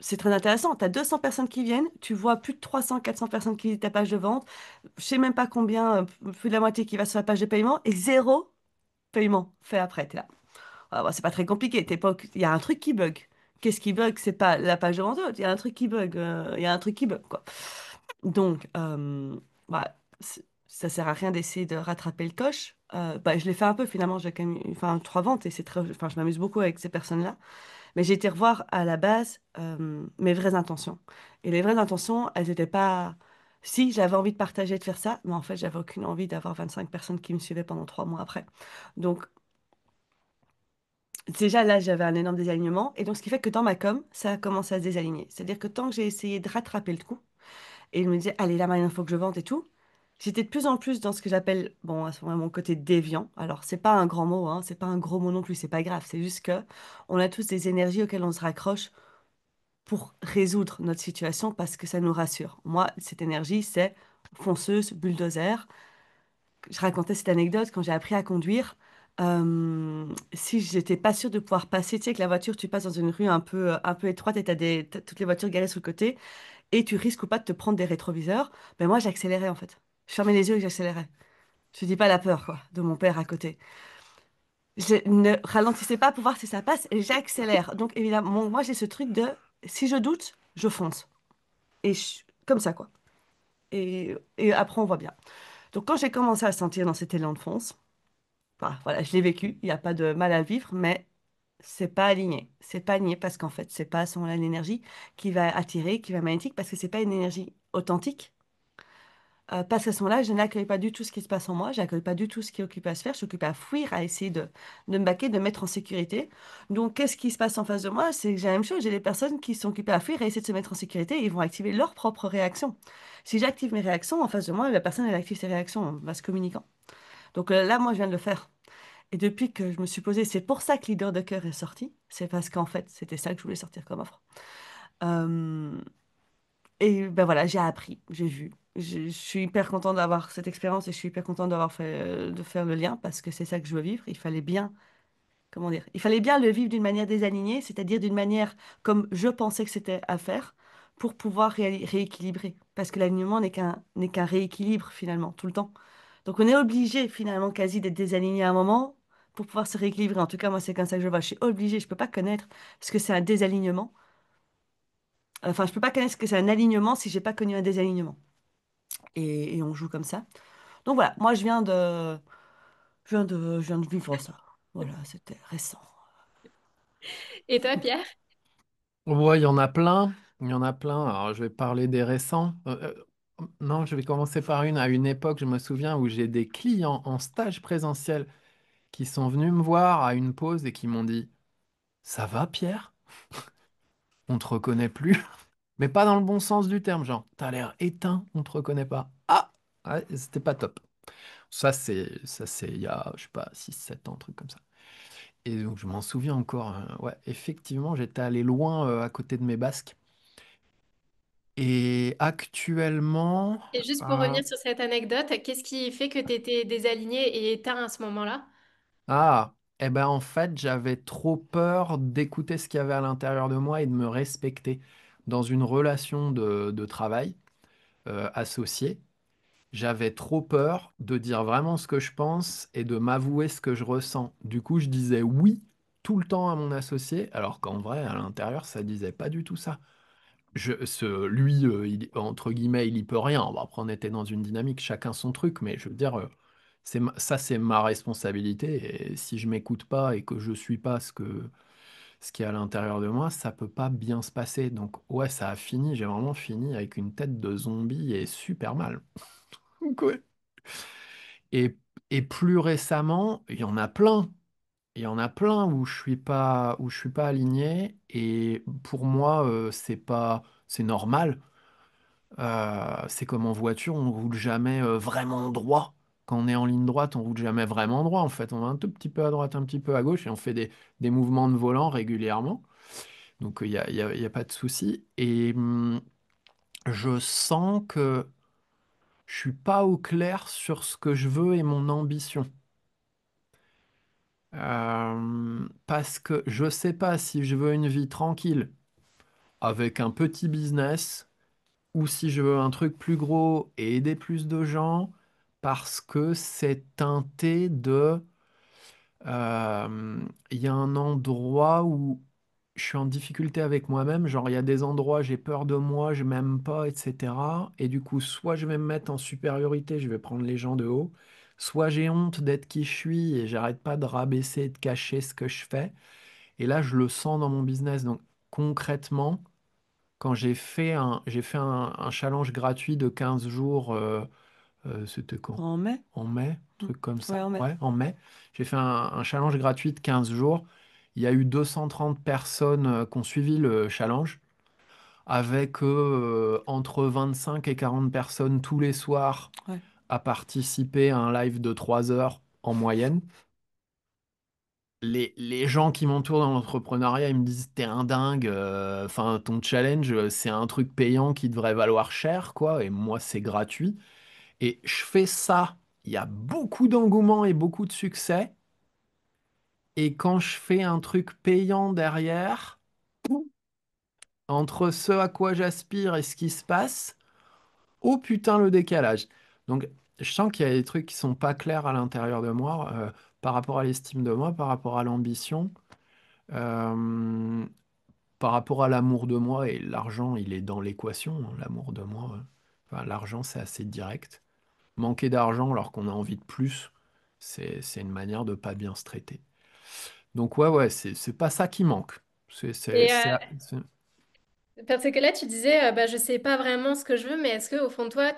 c'est très intéressant. Tu as 200 personnes qui viennent, tu vois plus de 300-400 personnes qui visitent ta page de vente, je sais même pas combien, plus de la moitié qui va sur la page de paiement et zéro paiement fait après. T'es là. Ah, bah, c'est pas très compliqué. Il y a un truc qui bug. Qu'est-ce qui bug? C'est pas la page de vente, il y a un truc qui bug. Il y a un truc qui bug, quoi. Donc, bah, ça sert à rien d'essayer de rattraper le coche. Bah, je l'ai fait un peu finalement. J'ai quand même, enfin, 3 ventes et c'est très, enfin, je m'amuse beaucoup avec ces personnes-là. Mais j'ai été revoir à la base mes vraies intentions. Et les vraies intentions, elles n'étaient pas. Si, j'avais envie de partager, de faire ça, mais en fait, j'avais aucune envie d'avoir 25 personnes qui me suivaient pendant 3 mois après. Donc, déjà là, j'avais un énorme désalignement. Et donc, ce qui fait que dans ma com, ça a commencé à se désaligner. C'est-à-dire que tant que j'ai essayé de rattraper le coup, et je me disais, allez, là, maintenant, il faut que je vende et tout, j'étais de plus en plus dans ce que j'appelle, bon, à ce moment, mon côté déviant. Alors, c'est pas un grand mot, hein, c'est pas un gros mot non plus, c'est pas grave. C'est juste que on a tous des énergies auxquelles on se raccroche pour résoudre notre situation parce que ça nous rassure. Moi, cette énergie, c'est fonceuse, bulldozer. Je racontais cette anecdote quand j'ai appris à conduire. Si j'étais pas sûre de pouvoir passer, tu sais que la voiture, tu passes dans une rue un peu étroite et t'as toutes les voitures garées sur le côté et tu risques ou pas de te prendre des rétroviseurs, ben moi j'accélérais en fait. Je fermais les yeux et j'accélérais. Je dis pas la peur quoi, de mon père à côté. Je ne ralentissais pas pour voir si ça passe et j'accélère. Donc évidemment, moi j'ai ce truc de si je doute, je fonce. Comme ça, quoi. Et après, on voit bien. Donc, quand j'ai commencé à sentir dans cet élan de fonce, bah, voilà, je l'ai vécu, il n'y a pas de mal à vivre, mais c'est pas aligné. C'est pas aligné parce qu'en fait, c'est pas à ce moment-là l'énergie qui va attirer, qui va magnétique, parce que c'est pas une énergie authentique. Parce qu'à ce moment-là, je n'accueille pas du tout ce qui se passe en moi, je n'accueille pas du tout ce qui est occupé à se faire, je suis occupée à fuir, à essayer de me baquer, de me mettre en sécurité. Donc, qu'est-ce qui se passe en face de moi? C'est que j'ai la même chose, j'ai des personnes qui sont occupées à fuir et essayer de se mettre en sécurité et ils vont activer leurs propres réactions. Si j'active mes réactions en face de moi, la personne, elle active ses réactions en vase communicant. Donc là, moi, je viens de le faire. Et depuis que je me suis posée, c'est pour ça que Leader de cœur est sorti, c'est parce qu'en fait, c'était ça que je voulais sortir comme offre. Euh, et ben voilà, j'ai appris, j'ai vu. Je suis hyper contente d'avoir cette expérience et je suis hyper contente d'avoir fait, de faire le lien parce que c'est ça que je veux vivre. Il fallait bien, comment dire, il fallait bien le vivre d'une manière désalignée, c'est-à-dire d'une manière comme je pensais que c'était à faire pour pouvoir rééquilibrer. Parce que l'alignement n'est qu'un rééquilibre finalement, tout le temps. Donc on est obligé finalement quasi d'être désaligné à un moment pour pouvoir se rééquilibrer. En tout cas, moi, c'est comme ça que je le vois. Je suis obligée, je peux pas connaître ce que c'est un désalignement. Enfin, je peux pas connaître ce que c'est un alignement si j'ai pas connu un désalignement. Et on joue comme ça. Donc voilà, moi je viens de vivre ça. Voilà, c'était récent. Et toi, Pierre? Ouais, il y en a plein. Il y en a plein. Alors, je vais parler des récents. Non, je vais commencer par une. À une époque, je me souviens où j'ai des clients en stage présentiel qui sont venus me voir à une pause et qui m'ont dit, ça va, Pierre? On te reconnaît plus? Mais pas dans le bon sens du terme, genre, t'as l'air éteint, on te reconnaît pas. Ah! Ouais, c'était pas top. Ça c'est il y a, je sais pas, 6 7 ans, un truc comme ça. Et donc, je m'en souviens encore, hein. Ouais, effectivement, j'étais allé loin à côté de mes basques. Et actuellement, Et juste pour euh, revenir sur cette anecdote, qu'est-ce qui fait que tu étais désaligné et éteint à ce moment-là? eh ben en fait, j'avais trop peur d'écouter ce qu'il y avait à l'intérieur de moi et de me respecter dans une relation de travail associée. J'avais trop peur de dire vraiment ce que je pense et de m'avouer ce que je ressens. Du coup, je disais oui tout le temps à mon associé, alors qu'en vrai, à l'intérieur, ça disait pas du tout ça. Lui, entre guillemets, il y peut rien. Bon, après, on était dans une dynamique, chacun son truc, mais je veux dire, ça, c'est ma responsabilité. Et si je m'écoute pas et que je suis pas ce qui est à l'intérieur de moi, ça peut pas bien se passer. Donc, ouais, ça a fini. J'ai vraiment fini avec une tête de zombie et super mal. Donc, ouais. Et, et plus récemment, il y en a plein. Il y en a plein où je suis pas aligné. Et pour moi, c'est pas, c'est normal. C'est comme en voiture, on roule jamais vraiment droit. Quand on est en ligne droite, on roule jamais vraiment droit. En fait, on va un tout petit peu à droite, un petit peu à gauche et on fait des mouvements de volant régulièrement. Donc, il y a pas de souci. Et je sens que je suis pas au clair sur ce que je veux et mon ambition. Parce que je sais pas si je veux une vie tranquille avec un petit business ou si je veux un truc plus gros et aider plus de gens parce que c'est teinté de... Il y a un endroit où je suis en difficulté avec moi-même, genre il y a des endroits, j'ai peur de moi, je m'aime pas, etc. Et du coup, soit je vais me mettre en supériorité, je vais prendre les gens de haut, soit j'ai honte d'être qui je suis et j'arrête pas de rabaisser et de cacher ce que je fais. Et là, je le sens dans mon business. Donc concrètement, quand j'ai fait un challenge gratuit de 15 jours, c'était quand? En mai? En mai, Mm. truc comme Ouais, ça. en mai. Ouais, en mai. J'ai fait un challenge gratuit de 15 jours. Il y a eu 230 personnes qui ont suivi le challenge, avec entre 25 et 40 personnes tous les soirs Ouais. à participer à un live de 3 heures en moyenne. Les gens qui m'entourent dans l'entrepreneuriat, ils me disent, t'es un dingue, enfin, ton challenge, c'est un truc payant qui devrait valoir cher, quoi, et moi, c'est gratuit. Et je fais ça, il y a beaucoup d'engouement et beaucoup de succès. Et quand je fais un truc payant derrière, entre ce à quoi j'aspire et ce qui se passe, oh putain, le décalage. Donc, je sens qu'il y a des trucs qui sont pas clairs à l'intérieur de moi, par rapport à l'estime de moi, par rapport à l'ambition. Euh, Par rapport à l'amour de moi, et l'argent, il est dans l'équation, hein, l'amour de moi. Enfin, l'argent, c'est assez direct. Manquer d'argent alors qu'on a envie de plus, c'est une manière de pas bien se traiter. Donc ouais, ouais, c'est pas ça qui manque. C'est, c'est, Et c'est, c'est- parce que là, tu disais, bah, je sais pas vraiment ce que je veux, mais est-ce que au fond de toi,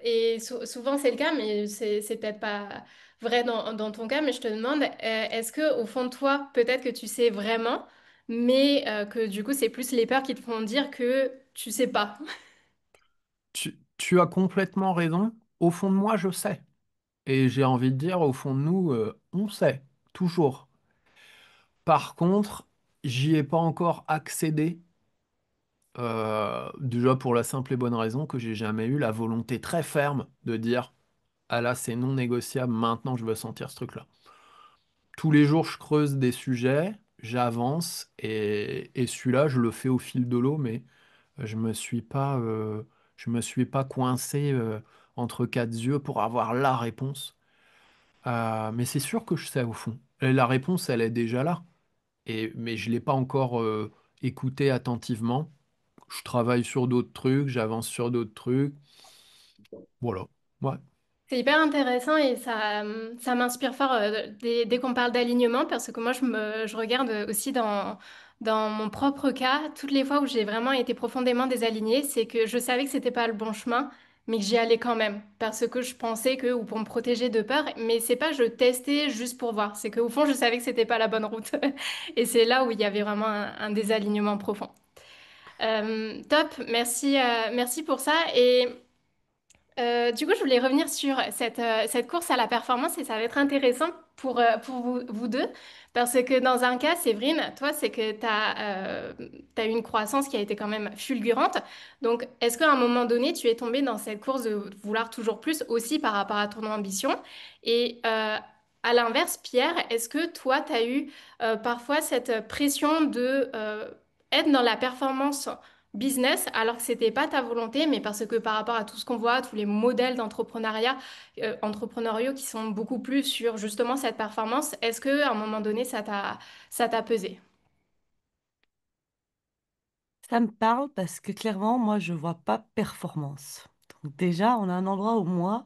et souvent c'est le cas, mais c'est peut-être pas vrai dans ton cas, mais je te demande, est-ce que au fond de toi, peut-être que tu sais vraiment, mais que du coup, c'est plus les peurs qui te font dire que tu sais pas. tu as complètement raison. Au fond de moi, je sais. Et j'ai envie de dire, au fond de nous, on sait, toujours. Par contre, j'y ai pas encore accédé. Déjà pour la simple et bonne raison que j'ai jamais eu la volonté très ferme de dire, ah là c'est non négociable, maintenant je veux sentir ce truc-là. Tous les jours je creuse des sujets, j'avance et celui-là je le fais au fil de l'eau, mais je me suis pas coincé entre quatre yeux pour avoir la réponse. Mais c'est sûr que je sais au fond. Et la réponse elle est déjà là. Mais je l'ai pas encore écoutée attentivement. Je travaille sur d'autres trucs, j'avance sur d'autres trucs. Voilà. Ouais. C'est hyper intéressant et ça m'inspire fort dès qu'on parle d'alignement parce que moi je regarde aussi dans mon propre cas, toutes les fois où j'ai vraiment été profondément désalignée, c'est que je savais que c'était pas le bon chemin, mais que j'y allais quand même parce que je pensais que, ou pour me protéger de peur, mais c'est pas je testais juste pour voir, c'est qu'au fond je savais que c'était pas la bonne route et c'est là où il y avait vraiment un désalignement profond. Top, merci, merci pour ça et du coup, je voulais revenir sur cette course à la performance et ça va être intéressant pour vous deux parce que dans un cas, Séverine, toi, c'est que tu as eu une croissance qui a été quand même fulgurante. Donc, est-ce qu'à un moment donné, tu es tombée dans cette course de vouloir toujours plus aussi par rapport à ton ambition? Et à l'inverse, Pierre, est-ce que toi, tu as eu parfois cette pression de être dans la performance? Business alors que c'était pas ta volonté, mais parce que par rapport à tout ce qu'on voit, tous les modèles d'entrepreneuriat, entrepreneuriaux qui sont beaucoup plus sur justement cette performance, est-ce que à un moment donné ça t'a pesé? Ça me parle parce que clairement, moi, je vois pas performance. Donc déjà, on a un endroit où moi,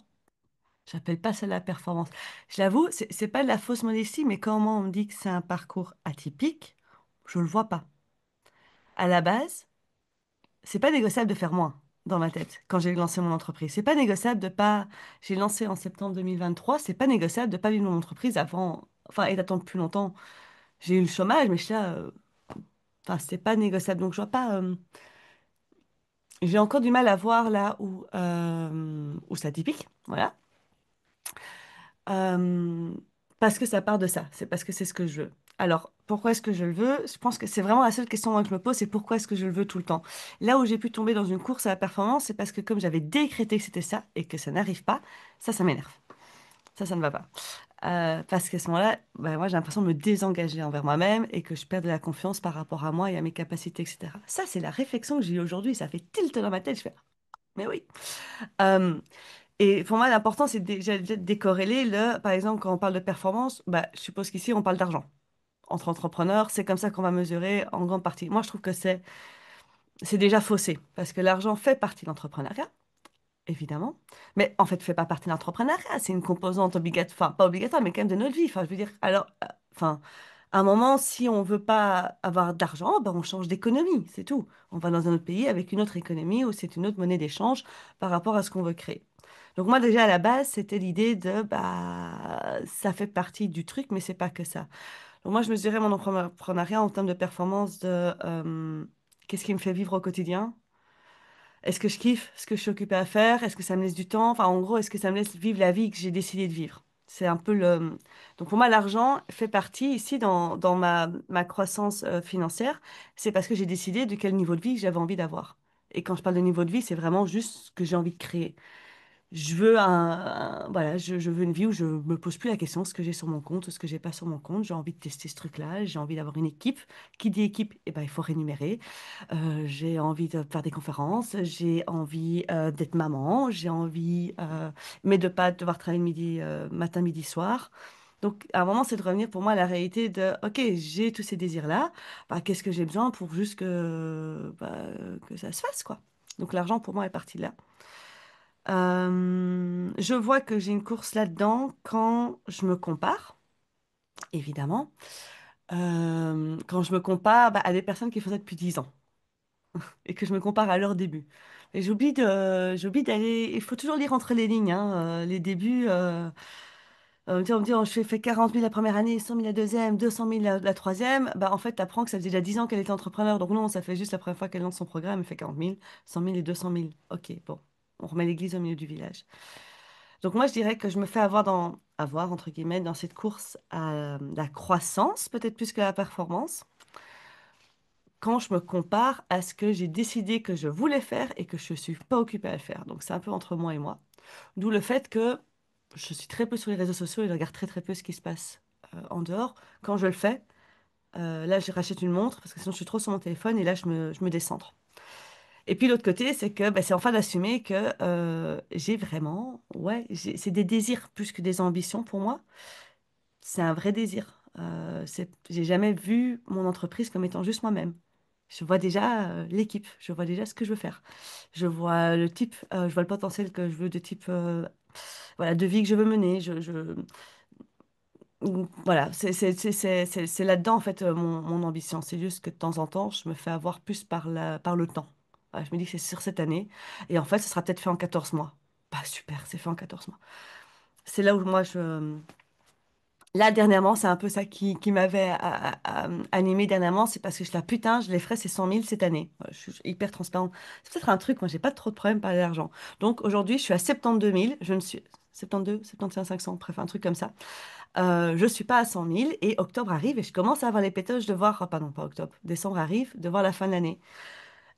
j'appelle pas ça la performance. Je l'avoue, c'est pas de la fausse modestie, mais comment on me dit que c'est un parcours atypique, je le vois pas. À la base, c'est pas négociable de faire moins dans ma tête quand j'ai lancé mon entreprise. C'est pas négociable de pas. J'ai lancé en septembre 2023. C'est pas négociable de pas vivre mon entreprise avant. Enfin, et d'attendre plus longtemps. J'ai eu le chômage, mais je suis là. Enfin, c'est pas négociable. Donc, je vois pas. J'ai encore du mal à voir là où ça typique, voilà. Euh, Parce que ça part de ça, c'est parce que c'est ce que je veux. Alors, pourquoi est-ce que je le veux? Je pense que c'est vraiment la seule question moi, que je me pose, c'est pourquoi est-ce que je le veux tout le temps? Là où j'ai pu tomber dans une course à la performance, c'est parce que comme j'avais décrété que c'était ça et que ça n'arrive pas, ça m'énerve. Ça ne va pas. Parce qu'à ce moment-là, ben, moi, j'ai l'impression de me désengager envers moi-même et que je perds de la confiance par rapport à moi et à mes capacités, etc. Ça, c'est la réflexion que j'ai eue aujourd'hui. Ça fait tilt dans ma tête. Je fais, mais oui. Euh, et pour moi, l'important, c'est déjà de décorréler par exemple, quand on parle de performance, bah, je suppose qu'ici, on parle d'argent. Entre entrepreneurs, c'est comme ça qu'on va mesurer en grande partie. Moi, je trouve que c'est déjà faussé parce que l'argent fait partie de l'entrepreneuriat, évidemment, mais en fait, fait pas partie de l'entrepreneuriat. C'est une composante obligatoire, enfin, pas obligatoire, mais quand même de notre vie. Enfin, je veux dire, alors, enfin, à un moment, si on veut pas avoir d'argent, ben, on change d'économie, c'est tout. On va dans un autre pays avec une autre économie où c'est une autre monnaie d'échange par rapport à ce qu'on veut créer. Donc moi déjà à la base c'était l'idée de bah ça fait partie du truc mais c'est pas que ça. Donc moi je mesurais mon entrepreneuriat en termes de performance de qu'est-ce qui me fait vivre au quotidien? Est-ce que je kiffe ce que je suis occupée à faire? Est-ce que ça me laisse du temps? Enfin en gros est-ce que ça me laisse vivre la vie que j'ai décidé de vivre? C'est un peu le... Donc pour moi l'argent fait partie ici dans ma croissance financière. C'est parce que j'ai décidé de quel niveau de vie j'avais envie d'avoir. Et quand je parle de niveau de vie, c'est vraiment juste ce que j'ai envie de créer. Je veux voilà, je veux une vie où je me pose plus la question ce que j'ai sur mon compte, ce que j'ai pas sur mon compte. J'ai envie de tester ce truc-là. J'ai envie d'avoir une équipe. Qui dit équipe, eh ben, il faut rémunérer. J'ai envie de faire des conférences. J'ai envie d'être maman. J'ai envie, mais de pas devoir travailler midi, matin, midi, soir. Donc, à un moment, c'est de revenir pour moi à la réalité de, OK, j'ai tous ces désirs-là. Bah, qu'est-ce que j'ai besoin pour juste que ça se fasse, quoi. Donc, l'argent, pour moi, est parti de là. Je vois que j'ai une course là-dedans quand je me compare, évidemment. Quand je me compare bah, à des personnes qui font ça depuis 10 ans et que je me compare à leur début. Et j'oublie d'aller. Il faut toujours lire entre les lignes, hein, les débuts. On me dit, oh, je fais 40 000 la première année, 100 000 la deuxième, 200 000 la troisième. Bah, en fait, tu apprends que ça faisait déjà 10 ans qu'elle était entrepreneur. Donc non, ça fait juste la première fois qu'elle lance son programme, elle fait 40 000, 100 000 et 200 000. Ok, bon, on remet l'église au milieu du village. Donc moi, je dirais que je me fais avoir, entre guillemets, dans cette course à la croissance, peut-être plus que la performance, quand je me compare à ce que j'ai décidé que je voulais faire et que je ne suis pas occupée à le faire. Donc c'est un peu entre moi et moi. D'où le fait que je suis très peu sur les réseaux sociaux et je regarde très très peu ce qui se passe en dehors. Quand je le fais, là, je rachète une montre parce que sinon je suis trop sur mon téléphone et là, je me décentre. Et puis l'autre côté, c'est que bah, c'est enfin d'assumer que j'ai vraiment, ouais, c'est des désirs plus que des ambitions pour moi. C'est un vrai désir. J'ai jamais vu mon entreprise comme étant juste moi-même. Je vois déjà l'équipe, je vois déjà ce que je veux faire. Je vois le type, je vois le potentiel que je veux de type, voilà, de vie que je veux mener. Voilà, c'est là-dedans en fait mon ambition. C'est juste que de temps en temps, je me fais avoir plus par le temps. Voilà, je me dis que c'est sur cette année. Et en fait, ce sera peut-être fait en 14 mois. Pas super, c'est fait en 14 mois. C'est là où moi, là, dernièrement, c'est un peu ça qui m'avait animé dernièrement. C'est parce que je la putain, je les ferai ces 100 000 cette année. Je suis hyper transparente. C'est peut-être un truc, moi, j'ai pas trop de problème par l'argent. Donc aujourd'hui, je suis à 72 000. Je ne suis. 72, 75 500, bref, un truc comme ça. Je suis pas à 100 000 et octobre arrive et je commence à avoir les pétoches de voir, ah, pardon, pas octobre, décembre arrive, de voir la fin de l'année.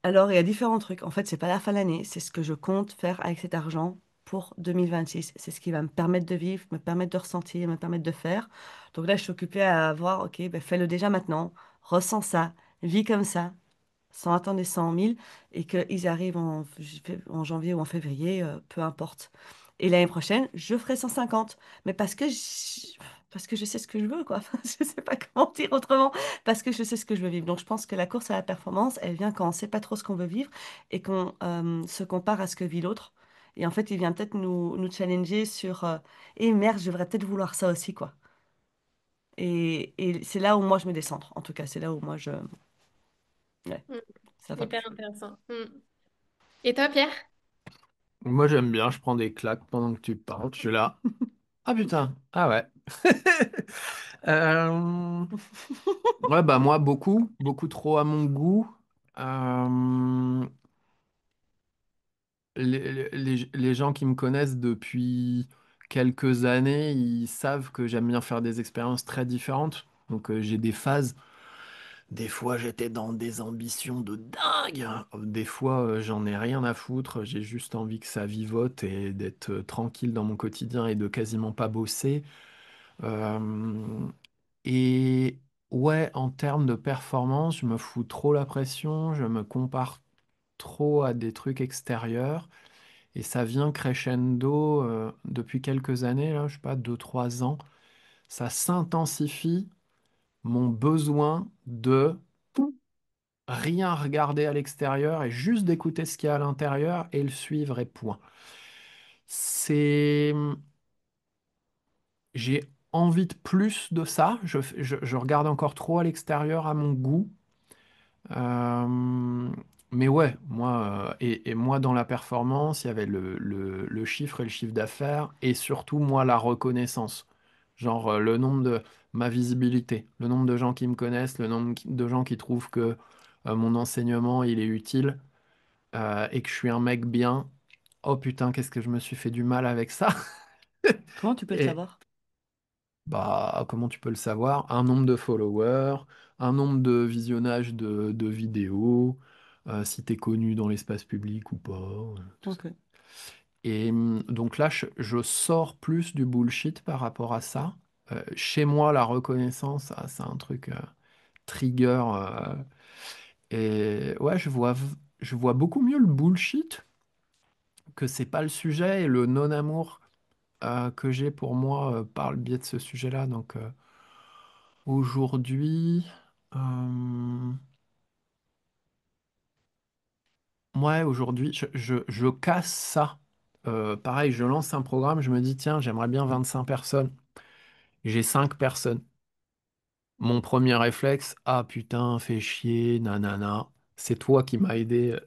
Alors, il y a différents trucs. En fait, c'est pas la fin de l'année, c'est ce que je compte faire avec cet argent pour 2026. C'est ce qui va me permettre de vivre, me permettre de ressentir, me permettre de faire. Donc là, je suis occupée à voir, ok, ben fais-le déjà maintenant, ressens ça, vis comme ça, sans attendre les 100 000 et qu'ils arrivent en janvier ou en février, peu importe. Et l'année prochaine, je ferai 150. Mais parce que je sais ce que je veux, quoi. Je sais pas comment dire autrement. Parce que je sais ce que je veux vivre. Donc, je pense que la course à la performance, elle vient quand on sait pas trop ce qu'on veut vivre et qu'on se compare à ce que vit l'autre. Et en fait, il vient peut-être nous challenger sur et merde, je devrais peut-être vouloir ça aussi, quoi. Et c'est là où moi, je me décentre. En tout cas, c'est là où moi, ouais, Mm. ça va Hyper plus. intéressant. Mm. Et toi, Pierre? Moi, j'aime bien, je prends des claques pendant que tu parles. Je suis là. Ah putain, ah ouais. Euh, Ouais, bah moi, beaucoup, beaucoup trop à mon goût. Euh, les gens qui me connaissent depuis quelques années, ils savent que j'aime bien faire des expériences très différentes. Donc j'ai des phases. Des fois, j'étais dans des ambitions de dingue. Des fois, j'en ai rien à foutre. J'ai juste envie que ça vivote et d'être tranquille dans mon quotidien et de quasiment pas bosser. Euh, et ouais, en termes de performance, je me fous trop la pression. Je me compare trop à des trucs extérieurs. Et ça vient crescendo depuis quelques années, là, je sais pas, 2, 3 ans. Ça s'intensifie mon besoin de rien regarder à l'extérieur et juste d'écouter ce qu'il y a à l'intérieur et le suivre et point. C'est... J'ai envie de plus de ça. Je regarde encore trop à l'extérieur à mon goût. Euh, mais ouais, moi, et moi dans la performance, il y avait le chiffre et le chiffre d'affaires, et surtout moi la reconnaissance. Genre le nombre de ma visibilité, le nombre de gens qui me connaissent, le nombre de gens qui trouvent que mon enseignement il est utile et que je suis un mec bien. Oh putain, qu'est-ce que je me suis fait du mal avec ça. Comment tu peux le Et savoir? bah, comment tu peux le savoir? Un nombre de followers, un nombre de visionnages de vidéos, si t'es connu dans l'espace public ou pas, tout ça. Ok. Et donc là, je sors plus du bullshit par rapport à ça. Chez moi, la reconnaissance, ah, c'est un truc trigger. Et ouais, je vois beaucoup mieux le bullshit que c'est pas le sujet et le non-amour que j'ai pour moi par le biais de ce sujet-là. Donc aujourd'hui, euh, ouais, aujourd'hui, je casse ça. Pareil, je lance un programme, je me dis, tiens, j'aimerais bien 25 personnes. J'ai 5 personnes. Mon premier réflexe, ah putain, fais chier, nanana. C'est toi qui m'as aidé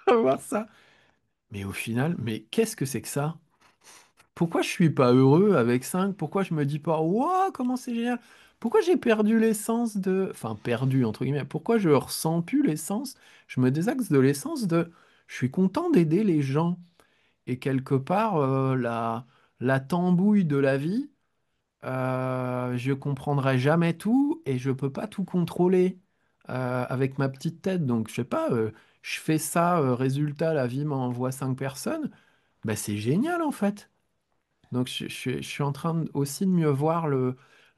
à voir ça. Mais au final, mais qu'est-ce que c'est que ça? Pourquoi je suis pas heureux avec 5? Pourquoi je me dis pas, waouh, comment c'est génial? Pourquoi j'ai perdu l'essence de... Enfin, perdu, entre guillemets. Pourquoi je ressens plus l'essence? Je me désaxe de l'essence de... Je suis content d'aider les gens. Et quelque part, la tambouille de la vie, je comprendrai jamais tout et je peux pas tout contrôler avec ma petite tête. Donc, je sais pas, je fais ça, résultat, la vie m'envoie 5 personnes. Bah, c'est génial en fait. Donc je suis en train aussi de mieux voir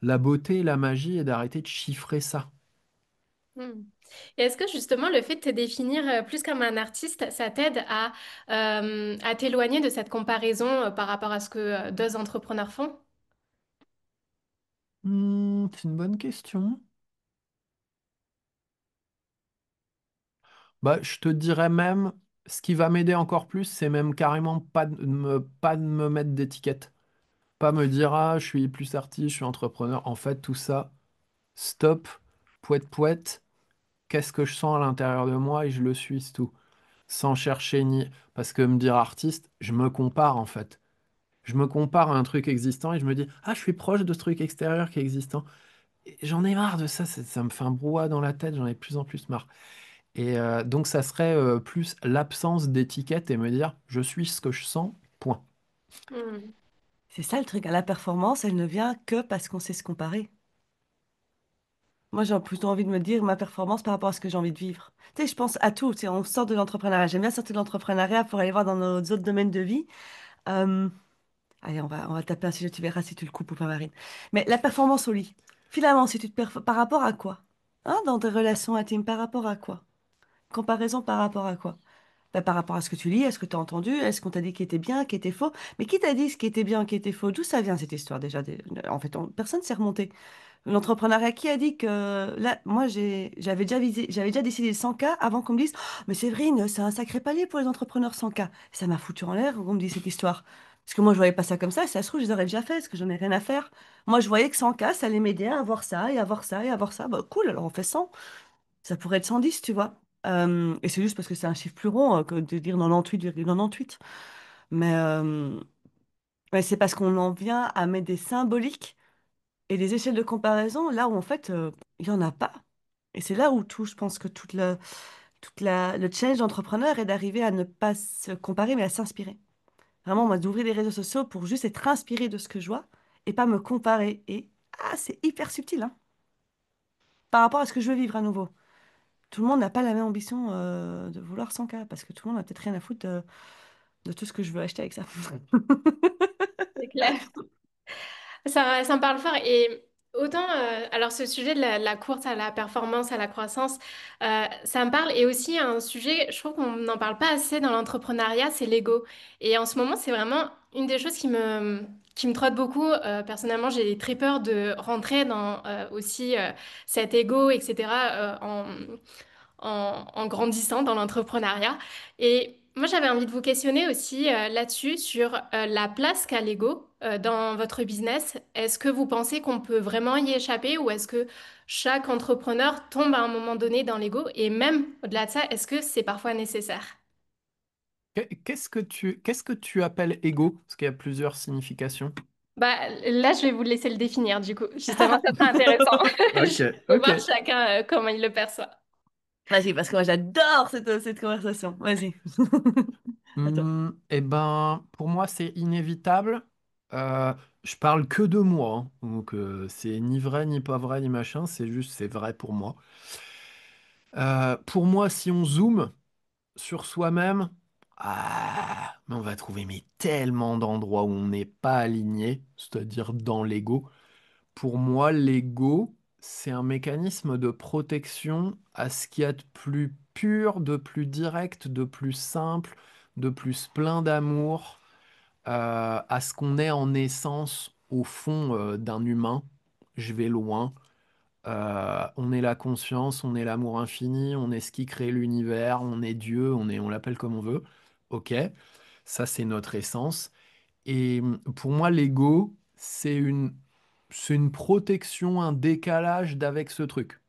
la beauté et la magie et d'arrêter de chiffrer ça. Hmm. Et est-ce que justement le fait de te définir plus comme un artiste, ça t'aide à t'éloigner de cette comparaison par rapport à ce que d'autres entrepreneurs font? C'est une bonne question. Bah, je te dirais même, ce qui va m'aider encore plus, c'est même carrément pas de me mettre d'étiquette. Pas me dire, ah, je suis plus artiste, je suis entrepreneur. En fait, tout ça, stop, pouette pouette, qu'est-ce que je sens à l'intérieur de moi et je le suis, c'est tout. Sans chercher ni... Parce que me dire artiste, je me compare en fait. Je me compare à un truc existant et je me dis, ah, je suis proche de ce truc extérieur qui est existant. Et j'en ai marre de ça, ça me fait un brouhaha dans la tête, j'en ai de plus en plus marre. Et donc, ça serait plus l'absence d'étiquette et me dire, je suis ce que je sens, point. Hmm. C'est ça le truc. La performance, elle ne vient que parce qu'on sait se comparer. Moi, j'ai plutôt envie de me dire ma performance par rapport à ce que j'ai envie de vivre. Tu sais, je pense à tout. Tu sais, on sort de l'entrepreneuriat. J'aime bien sortir de l'entrepreneuriat pour aller voir dans nos autres domaines de vie. Euh, Allez, on va taper un sujet, tu verras si tu le coupes ou pas, Marine. Mais la performance au lit. Finalement, si tu par rapport à quoi? Hein, dans tes relations intimes, par rapport à quoi? Comparaison par rapport à quoi? Bah, par rapport à ce que tu lis, à ce que tu as entendu, est-ce qu'on t'a dit qui était bien, qui était faux? Mais qui t'a dit ce qui était bien, qui était faux? D'où ça vient cette histoire déjà? En fait, personne ne s'est remonté. L'entrepreneuriat, qui a dit que là, moi, j'avais déjà décidé 100K avant qu'on me dise, oh, mais Séverine, c'est un sacré palier pour les entrepreneurs 100K. Ça m'a foutu en l'air qu'on me dise cette histoire. Parce que moi, je voyais pas ça comme ça, et ça se trouve, je les aurais déjà fait, parce que j'en ai rien à faire. Moi, je voyais que 100K, ça allait m'aider à avoir ça, et avoir ça, et avoir ça. Bah, cool, alors on fait 100. Ça pourrait être 110, tu vois. Et c'est juste parce que c'est un chiffre plus rond que de dire 98,98. Mais c'est parce qu'on en vient à mettre des symboliques et des échelles de comparaison là où en fait, il n'y en a pas. Et c'est là où tout, je pense que Le challenge d'entrepreneur est d'arriver à ne pas se comparer, mais à s'inspirer. Vraiment, moi, d'ouvrir les réseaux sociaux pour juste être inspiré de ce que je vois et pas me comparer. Et c'est hyper subtil, hein, par rapport à ce que je veux vivre à nouveau. Tout le monde n'a pas la même ambition de vouloir 100K parce que tout le monde n'a peut-être rien à foutre de tout ce que je veux acheter avec ça. C'est clair. Ça me parle fort. Et autant, alors ce sujet de la course à la performance, à la croissance, ça me parle. Et aussi un sujet, je trouve qu'on n'en parle pas assez dans l'entrepreneuriat, c'est l'ego. Et en ce moment, c'est vraiment une des choses qui me trotte beaucoup. Personnellement, j'ai très peur de rentrer dans aussi cet ego, etc., en grandissant dans l'entrepreneuriat. Et moi, j'avais envie de vous questionner aussi là-dessus, sur la place qu'a l'ego dans votre business. Est-ce que vous pensez qu'on peut vraiment y échapper ou est-ce que chaque entrepreneur tombe à un moment donné dans l'ego? Et même au-delà de ça, est-ce que c'est parfois nécessaire? Qu'est-ce que tu appelles ego? Parce qu'il y a plusieurs significations. Bah, là, je vais vous laisser le définir, du coup. Justement, ça sera intéressant. Ok, Je veux ok. voir chacun comment il le perçoit. Vas-y, parce que moi, j'adore cette conversation. Vas-y. Attends. Eh ben, pour moi, c'est inévitable. Je parle que de moi, hein. Donc c'est ni vrai, ni pas vrai, ni machin. C'est juste, c'est vrai pour moi. Pour moi, si on zoome sur soi-même, mais on va trouver mais tellement d'endroits où on n'est pas aligné, c'est-à-dire dans l'ego. Pour moi, l'ego, c'est un mécanisme de protection à ce qu'il y a de plus pur, de plus direct, de plus simple, de plus plein d'amour, à ce qu'on est en essence au fond d'un humain. Je vais loin. On est la conscience, on est l'amour infini, on est ce qui crée l'univers, on est Dieu, on l'appelle comme on veut. Ok, ça c'est notre essence. Et pour moi, l'ego, c'est une protection, un décalage d'avec ce truc,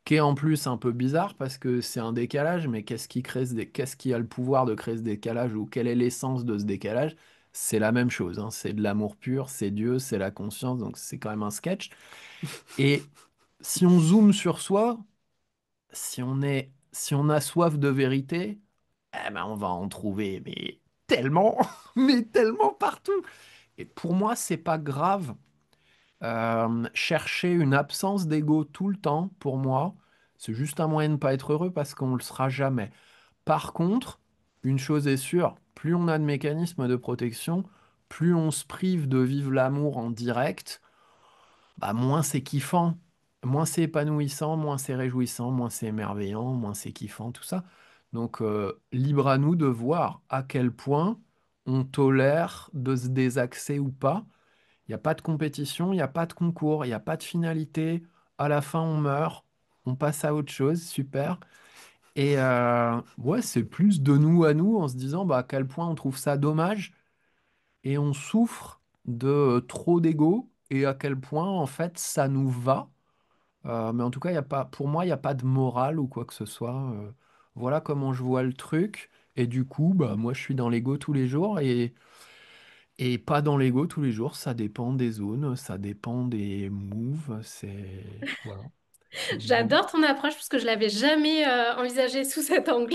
qui est en plus un peu bizarre parce que c'est un décalage, mais qu'est-ce qui a le pouvoir de créer ce décalage ou quelle est l'essence de ce décalage? C'est la même chose, hein. C'est de l'amour pur, c'est Dieu, c'est la conscience, donc c'est quand même un sketch. Et si on zoome sur soi, si on a soif de vérité, eh ben on va en trouver, mais tellement, mais tellement partout. Et pour moi, c'est pas grave. Chercher une absence d'ego tout le temps, pour moi, c'est juste un moyen de ne pas être heureux parce qu'on ne le sera jamais. Par contre, une chose est sûre, plus on a de mécanismes de protection, plus on se prive de vivre l'amour en direct, bah moins c'est kiffant, moins c'est épanouissant, moins c'est réjouissant, moins c'est émerveillant, moins c'est kiffant, tout ça. Donc, libre à nous de voir à quel point on tolère de se désaxer ou pas. Il n'y a pas de compétition, il n'y a pas de concours, il n'y a pas de finalité. À la fin, on meurt, on passe à autre chose, super. Et ouais, c'est plus de nous à nous en se disant bah, à quel point on trouve ça dommage et on souffre de trop d'ego et à quel point en fait ça nous va. Mais en tout cas, il y a pas, pour moi, il n'y a pas de morale ou quoi que ce soit. Voilà comment je vois le truc. Et du coup, bah, moi, je suis dans l'ego tous les jours et pas dans l'ego tous les jours. Ça dépend des zones, ça dépend des moves. Voilà. J'adore ton approche parce que je l'avais jamais envisagé sous cet angle.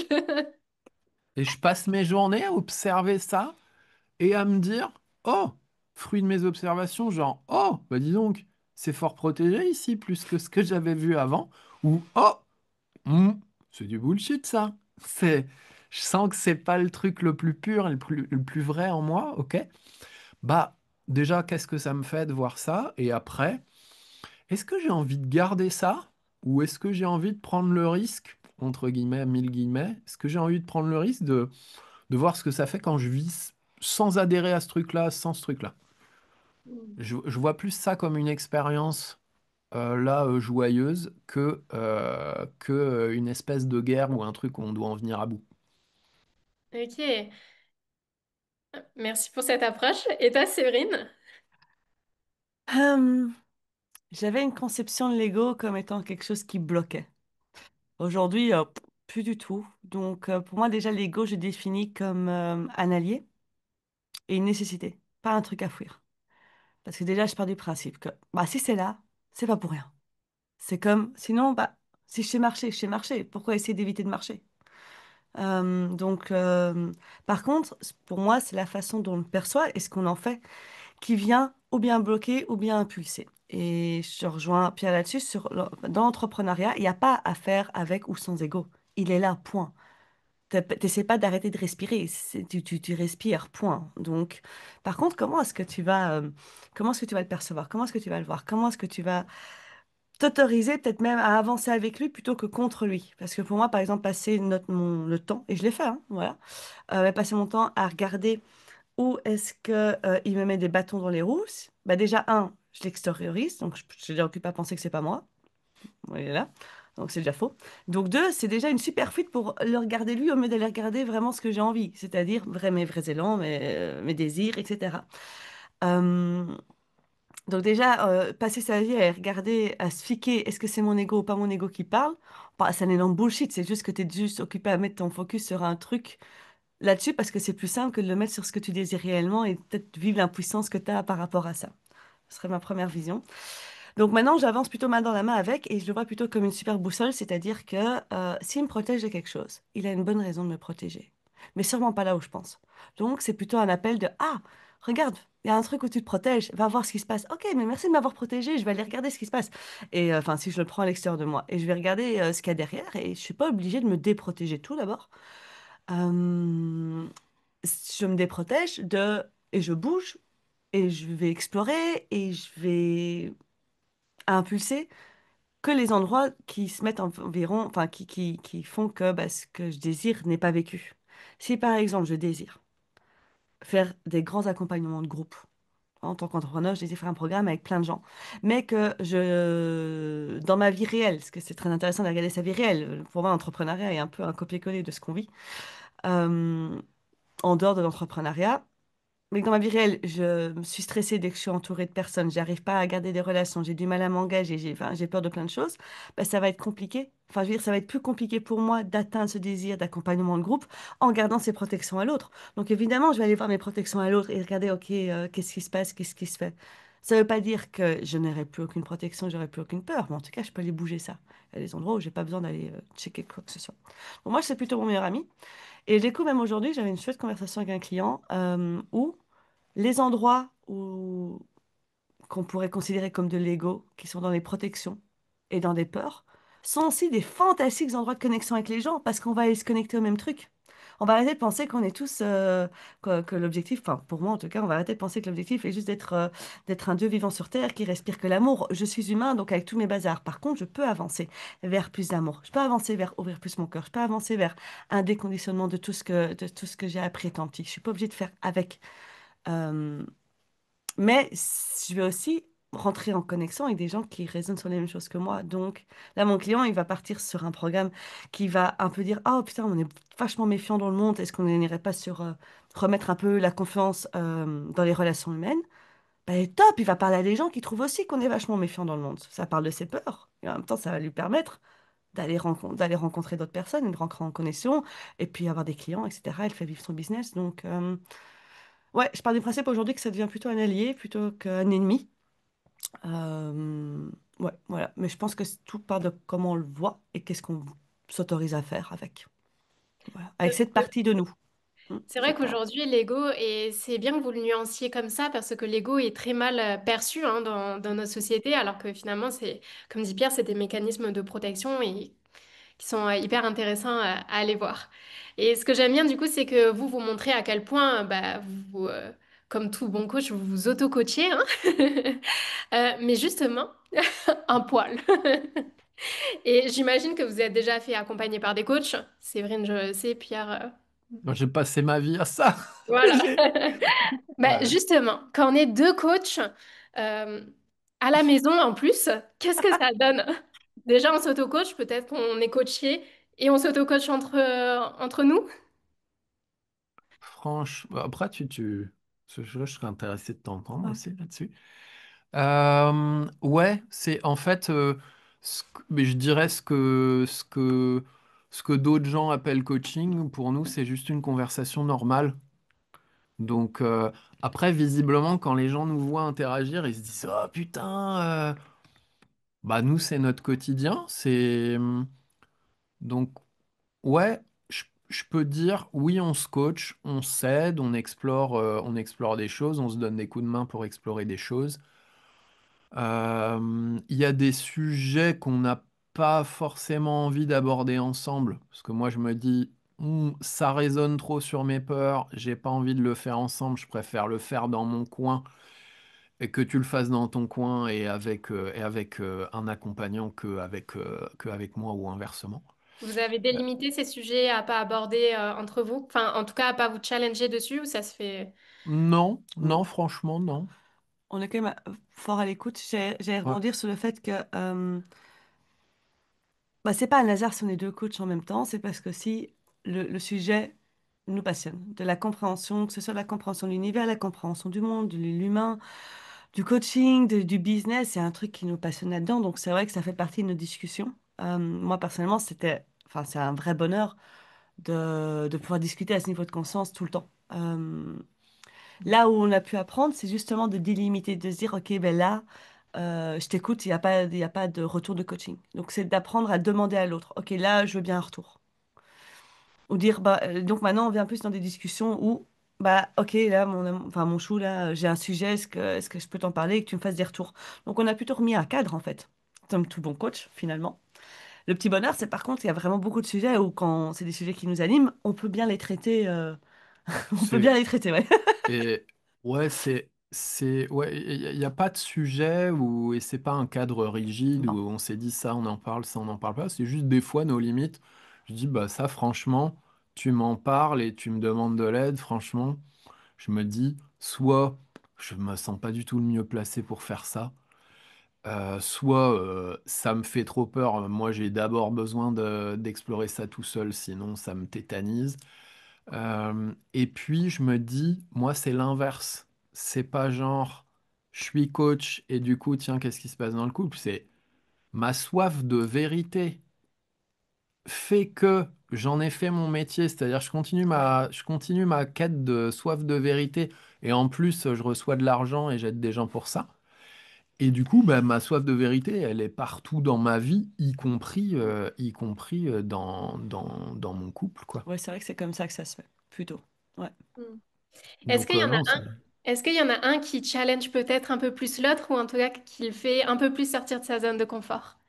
Et je passe mes journées à observer ça et à me dire, oh, fruit de mes observations, genre, oh, bah dis donc, c'est fort protégé ici, plus que ce que j'avais vu avant. Ou, oh, c'est du bullshit ça. Je sens que c'est pas le truc le plus pur et le plus vrai en moi, ok? Bah, déjà, qu'est-ce que ça me fait de voir ça? Et après, est-ce que j'ai envie de garder ça? Ou est-ce que j'ai envie de prendre le risque, entre guillemets, mille guillemets, est-ce que j'ai envie de prendre le risque de voir ce que ça fait quand je vis sans adhérer à ce truc-là, sans ce truc-là? Je vois plus ça comme une expérience là joyeuse que une espèce de guerre ou un truc où on doit en venir à bout. Ok, merci pour cette approche. Et toi, Séverine? Hum, J'avais une conception de l'ego comme étant quelque chose qui bloquait. Aujourd'hui, plus du tout. Donc, pour moi, déjà, l'ego, je définis comme un allié et une nécessité, pas un truc à fuir. Parce que déjà, je pars du principe que bah, si c'est là, c'est pas pour rien. C'est comme, sinon, bah, Si je sais marcher, je sais marcher. Pourquoi essayer d'éviter de marcher? Donc, par contre, pour moi, c'est la façon dont on le perçoit et ce qu'on en fait qui vient ou bien bloquer ou bien impulser. Et je rejoins Pierre là-dessus. Dans l'entrepreneuriat, il n'y a pas à faire avec ou sans ego. Il est là, point. T'essaies pas d'arrêter de respirer, tu respires, point. Donc, par contre, comment est-ce que tu vas le percevoir? Comment est-ce que tu vas le voir? Comment est-ce que tu vas t'autoriser peut-être même à avancer avec lui plutôt que contre lui? Parce que pour moi, par exemple, passer le temps, et je l'ai fait, hein, voilà, passer mon temps à regarder où est-ce que, il me met des bâtons dans les roues. Bah déjà, un, je l'extériorise, donc je ne occupe à penser que c'est pas moi. Il est là. Donc c'est déjà faux. Donc deux, c'est déjà une super fuite pour le regarder lui au lieu d'aller regarder vraiment ce que j'ai envie, c'est-à-dire mes vrais élans, mes désirs, etc. Euh, donc déjà, passer sa vie à regarder, à se fiquer, est-ce que c'est mon ego ou pas mon ego qui parle? Bah, c'est un énorme bullshit, c'est juste que tu es juste occupé à mettre ton focus sur un truc là-dessus parce que c'est plus simple que de le mettre sur ce que tu désires réellement et peut-être vivre l'impuissance que tu as par rapport à ça. Ce serait ma première vision. Donc maintenant, j'avance plutôt main dans la main avec et je le vois plutôt comme une super boussole, c'est-à-dire que s'il me protège de quelque chose, il a une bonne raison de me protéger. Mais sûrement pas là où je pense. Donc c'est plutôt un appel de «Ah, regarde, il y a un truc où tu te protèges, va voir ce qui se passe. Ok, mais merci de m'avoir protégé, je vais aller regarder ce qui se passe.» Et enfin, si je le prends à l'extérieur de moi, et je vais regarder ce qu'il y a derrière et je suis pas obligée de me déprotéger tout d'abord. Euh, je me déprotège et je bouge et je vais explorer et je vais impulser que les endroits qui se mettent environ, enfin qui font que bah, ce que je désire n'est pas vécu. Si par exemple je désire faire des grands accompagnements de groupe, en tant qu'entrepreneur, je désire faire un programme avec plein de gens, mais dans ma vie réelle, parce que c'est très intéressant de regarder sa vie réelle, pour moi l'entrepreneuriat est un peu un copier-coller de ce qu'on vit, euh, en dehors de l'entrepreneuriat. Mais dans ma vie réelle, je me suis stressée dès que je suis entourée de personnes. J'arrive pas à garder des relations. J'ai du mal à m'engager. J'ai peur de plein de choses. Ben, ça va être compliqué. Enfin, je veux dire, ça va être plus compliqué pour moi d'atteindre ce désir d'accompagnement de groupe en gardant ces protections à l'autre. Donc, évidemment, je vais aller voir mes protections à l'autre et regarder, OK, qu'est-ce qui se passe, qu'est-ce qui se fait. Ça veut pas dire que je n'aurai plus aucune protection, j'aurai plus aucune peur. Mais en tout cas, je peux aller bouger ça. Il y a des endroits où j'ai pas besoin d'aller checker quoi que ce soit. Donc, moi, c'est plutôt mon meilleur ami. Et du coup, même aujourd'hui, j'avais une chouette conversation avec un client où les endroits qu'on pourrait considérer comme de l'ego, qui sont dans les protections et dans des peurs, sont aussi des fantastiques endroits de connexion avec les gens parce qu'on va aller se connecter au même truc. On va arrêter de penser qu'on est tous, que l'objectif, enfin pour moi en tout cas, on va arrêter de penser que l'objectif est juste d'être un Dieu vivant sur Terre qui respire que l'amour. Je suis humain, donc avec tous mes bazars. Par contre, je peux avancer vers plus d'amour. Je peux avancer vers ouvrir plus mon cœur. Je peux avancer vers un déconditionnement de tout ce que j'ai appris étant petit. Je suis pas obligée de faire avec. Euh, mais je vais aussi rentrer en connexion avec des gens qui raisonnent sur les mêmes choses que moi. Donc là, mon client, il va partir sur un programme qui va un peu dire, «Oh putain, on est vachement méfiant dans le monde. Est-ce qu'on n'irait pas sur remettre un peu la confiance dans les relations humaines?» Ben top, il va parler à des gens qui trouvent aussi qu'on est vachement méfiant dans le monde. Ça parle de ses peurs. Et en même temps, ça va lui permettre d'aller rencontrer d'autres personnes, de rentrer en connexion, et puis avoir des clients, etc. Elle fait vivre son business. Donc, ouais, je pars du principe aujourd'hui que ça devient plutôt un allié plutôt qu'un ennemi. Euh, ouais, voilà. Mais je pense que tout part de comment on le voit et qu'est-ce qu'on s'autorise à faire avec. Voilà. Avec cette partie de nous. C'est vrai Cette part. qu'aujourd'hui, l'ego, et c'est bien que vous le nuanciez comme ça, parce que l'ego est très mal perçu hein, dans notre société, alors que finalement, c'est, comme dit Pierre, c'est des mécanismes de protection et qui sont hyper intéressants à aller voir. Et ce que j'aime bien, du coup, c'est que vous montrez à quel point, bah, comme tout bon coach, vous vous auto-coachez, hein. Mais justement, un poil. Et j'imagine que vous êtes déjà fait accompagner par des coachs. Séverine, je sais, Pierre. Moi, j'ai passé ma vie à ça. Voilà. J'ai- Bah, Ouais. justement, quand on est deux coachs euh, à la maison en plus, qu'est-ce que ça donne? Déjà, on s'auto-coach, peut-être qu'on est coaché et on s'auto-coach entre nous. Franchement, après, je serais intéressé de t'entendre Ouais. aussi là-dessus. Ouais, c'est en fait, mais je dirais ce que d'autres gens appellent coaching, pour nous, c'est juste une conversation normale. Donc, après, visiblement, quand les gens nous voient interagir, ils se disent, «Oh putain, Bah nous, c'est notre quotidien. Donc, ouais, je peux dire, oui, on se coach, on s'aide, on explore des choses, on se donne des coups de main pour explorer des choses. Il y a des sujets qu'on n'a pas forcément envie d'aborder ensemble, parce que moi je me dis, ça résonne trop sur mes peurs, j'ai pas envie de le faire ensemble, je préfère le faire dans mon coin et que tu le fasses dans ton coin et avec un accompagnant que avec moi ou inversement. Vous avez Euh, délimité ces sujets à pas aborder entre vous? Enfin, en tout cas, à pas vous challenger dessus ou ça se fait... non, Mm. non, franchement, non. On est quand même fort à l'écoute. J'allais Ouais. rebondir sur le fait que bah, c'est pas un hasard si on est deux coachs en même temps, c'est parce que si le sujet nous passionne, de la compréhension, que ce soit la compréhension de l'univers, la compréhension du monde, de l'humain, du coaching, du business, c'est un truc qui nous passionne là-dedans. Donc c'est vrai que ça fait partie de nos discussions. Moi personnellement, enfin, c'est un vrai bonheur de pouvoir discuter à ce niveau de conscience tout le temps. Là où on a pu apprendre, c'est justement de délimiter, de se dire, OK, ben là, je t'écoute, il y a pas de retour de coaching. Donc, c'est d'apprendre à demander à l'autre, OK, là, je veux bien un retour. Ou dire, bah, donc maintenant, on vient plus dans des discussions où, bah, OK, là, enfin, mon chou, là, j'ai un sujet, est-ce que je peux t'en parler et que tu me fasses des retours? Donc, on a plutôt remis un cadre, en fait, comme tout bon coach, finalement. Le petit bonheur, c'est par contre, il y a vraiment beaucoup de sujets où, quand c'est des sujets qui nous animent, on peut bien les traiter, on peut bien C'est les traiter, ouais. Et ouais, ouais, il n'y a pas de sujet et c'est pas un cadre rigide où Non. on s'est dit ça, on en parle, ça, on n'en parle pas. C'est juste des fois nos limites. Je dis, bah ça, franchement, tu m'en parles et tu me demandes de l'aide. Franchement, je me dis, soit je me sens pas du tout le mieux placé pour faire ça, soit ça me fait trop peur. Moi, j'ai d'abord besoin d'explorer ça tout seul, sinon ça me tétanise. Et puis je me dis, moi c'est l'inverse. C'est pas genre, je suis coach et du coup, tiens, qu'est-ce qui se passe dans le couple? C'est ma soif de vérité fait que j'en ai fait mon métier. C'est-à-dire, Ouais. je continue ma quête de soif de vérité et en plus, je reçois de l'argent et j'aide des gens pour ça. Et du coup, bah, ma soif de vérité, elle est partout dans ma vie, y compris dans mon couple, quoi. Ouais, c'est vrai que c'est comme ça que ça se fait, plutôt. Ouais. Hmm. Est-ce Donc, qu'il y en non, a un, est-ce qu'il y en a un qui challenge peut-être un peu plus l'autre ou en tout cas qui le fait un peu plus sortir de sa zone de confort?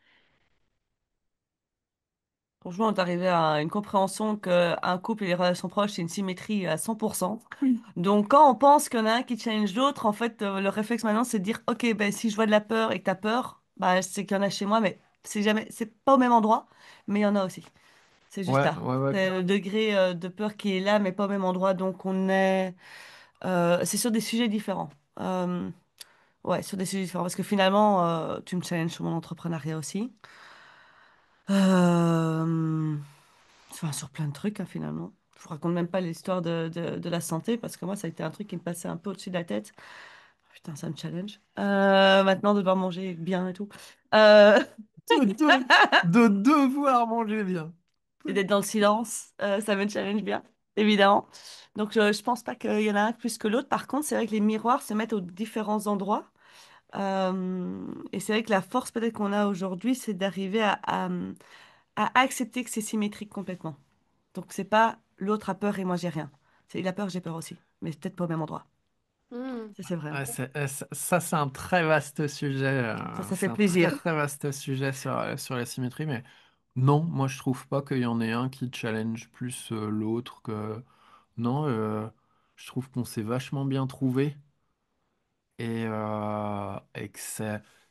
Franchement, on est arrivé à une compréhension qu'un couple et les relations proches, c'est une symétrie à 100%. Donc, quand on pense qu'il y en a un qui challenge l'autre, en fait, le réflexe maintenant, c'est de dire, OK, ben, si je vois de la peur et que tu as peur, bah, c'est qu'il y en a chez moi, mais c'est pas au même endroit, mais il y en a aussi. C'est juste ouais, là. ouais, ouais. C'est le degré de peur qui est là, mais pas au même endroit. Donc, c'est sur des sujets différents. Euh, ouais, sur des sujets différents. Parce que finalement, tu me challenges sur mon entrepreneuriat aussi. Euh, Enfin, sur plein de trucs, hein, finalement. Je vous raconte même pas l'histoire de la santé, parce que moi, ça a été un truc qui me passait un peu au-dessus de la tête. Putain, ça me challenge. Maintenant, de devoir manger bien et tout. Euh, De devoir manger bien. et d'être dans le silence, ça me challenge bien, évidemment. Donc, je pense pas qu'il y en a un plus que l'autre. Par contre, c'est vrai que les miroirs se mettent aux différents endroits. Et c'est vrai que la force peut-être qu'on a aujourd'hui, c'est d'arriver à accepter que c'est symétrique complètement. Donc, c'est pas l'autre a peur et moi j'ai rien. C'est il a peur, j'ai peur aussi. Mais peut-être pas au même endroit. Hmm. Ça, c'est vrai. Ça, c'est un très vaste sujet. Ça fait C'est un très, plaisir. très vaste sujet sur la symétrie. Mais non, moi, je trouve pas qu'il y en ait un qui challenge plus l'autre que. Non, je trouve qu'on s'est vachement bien trouvé et que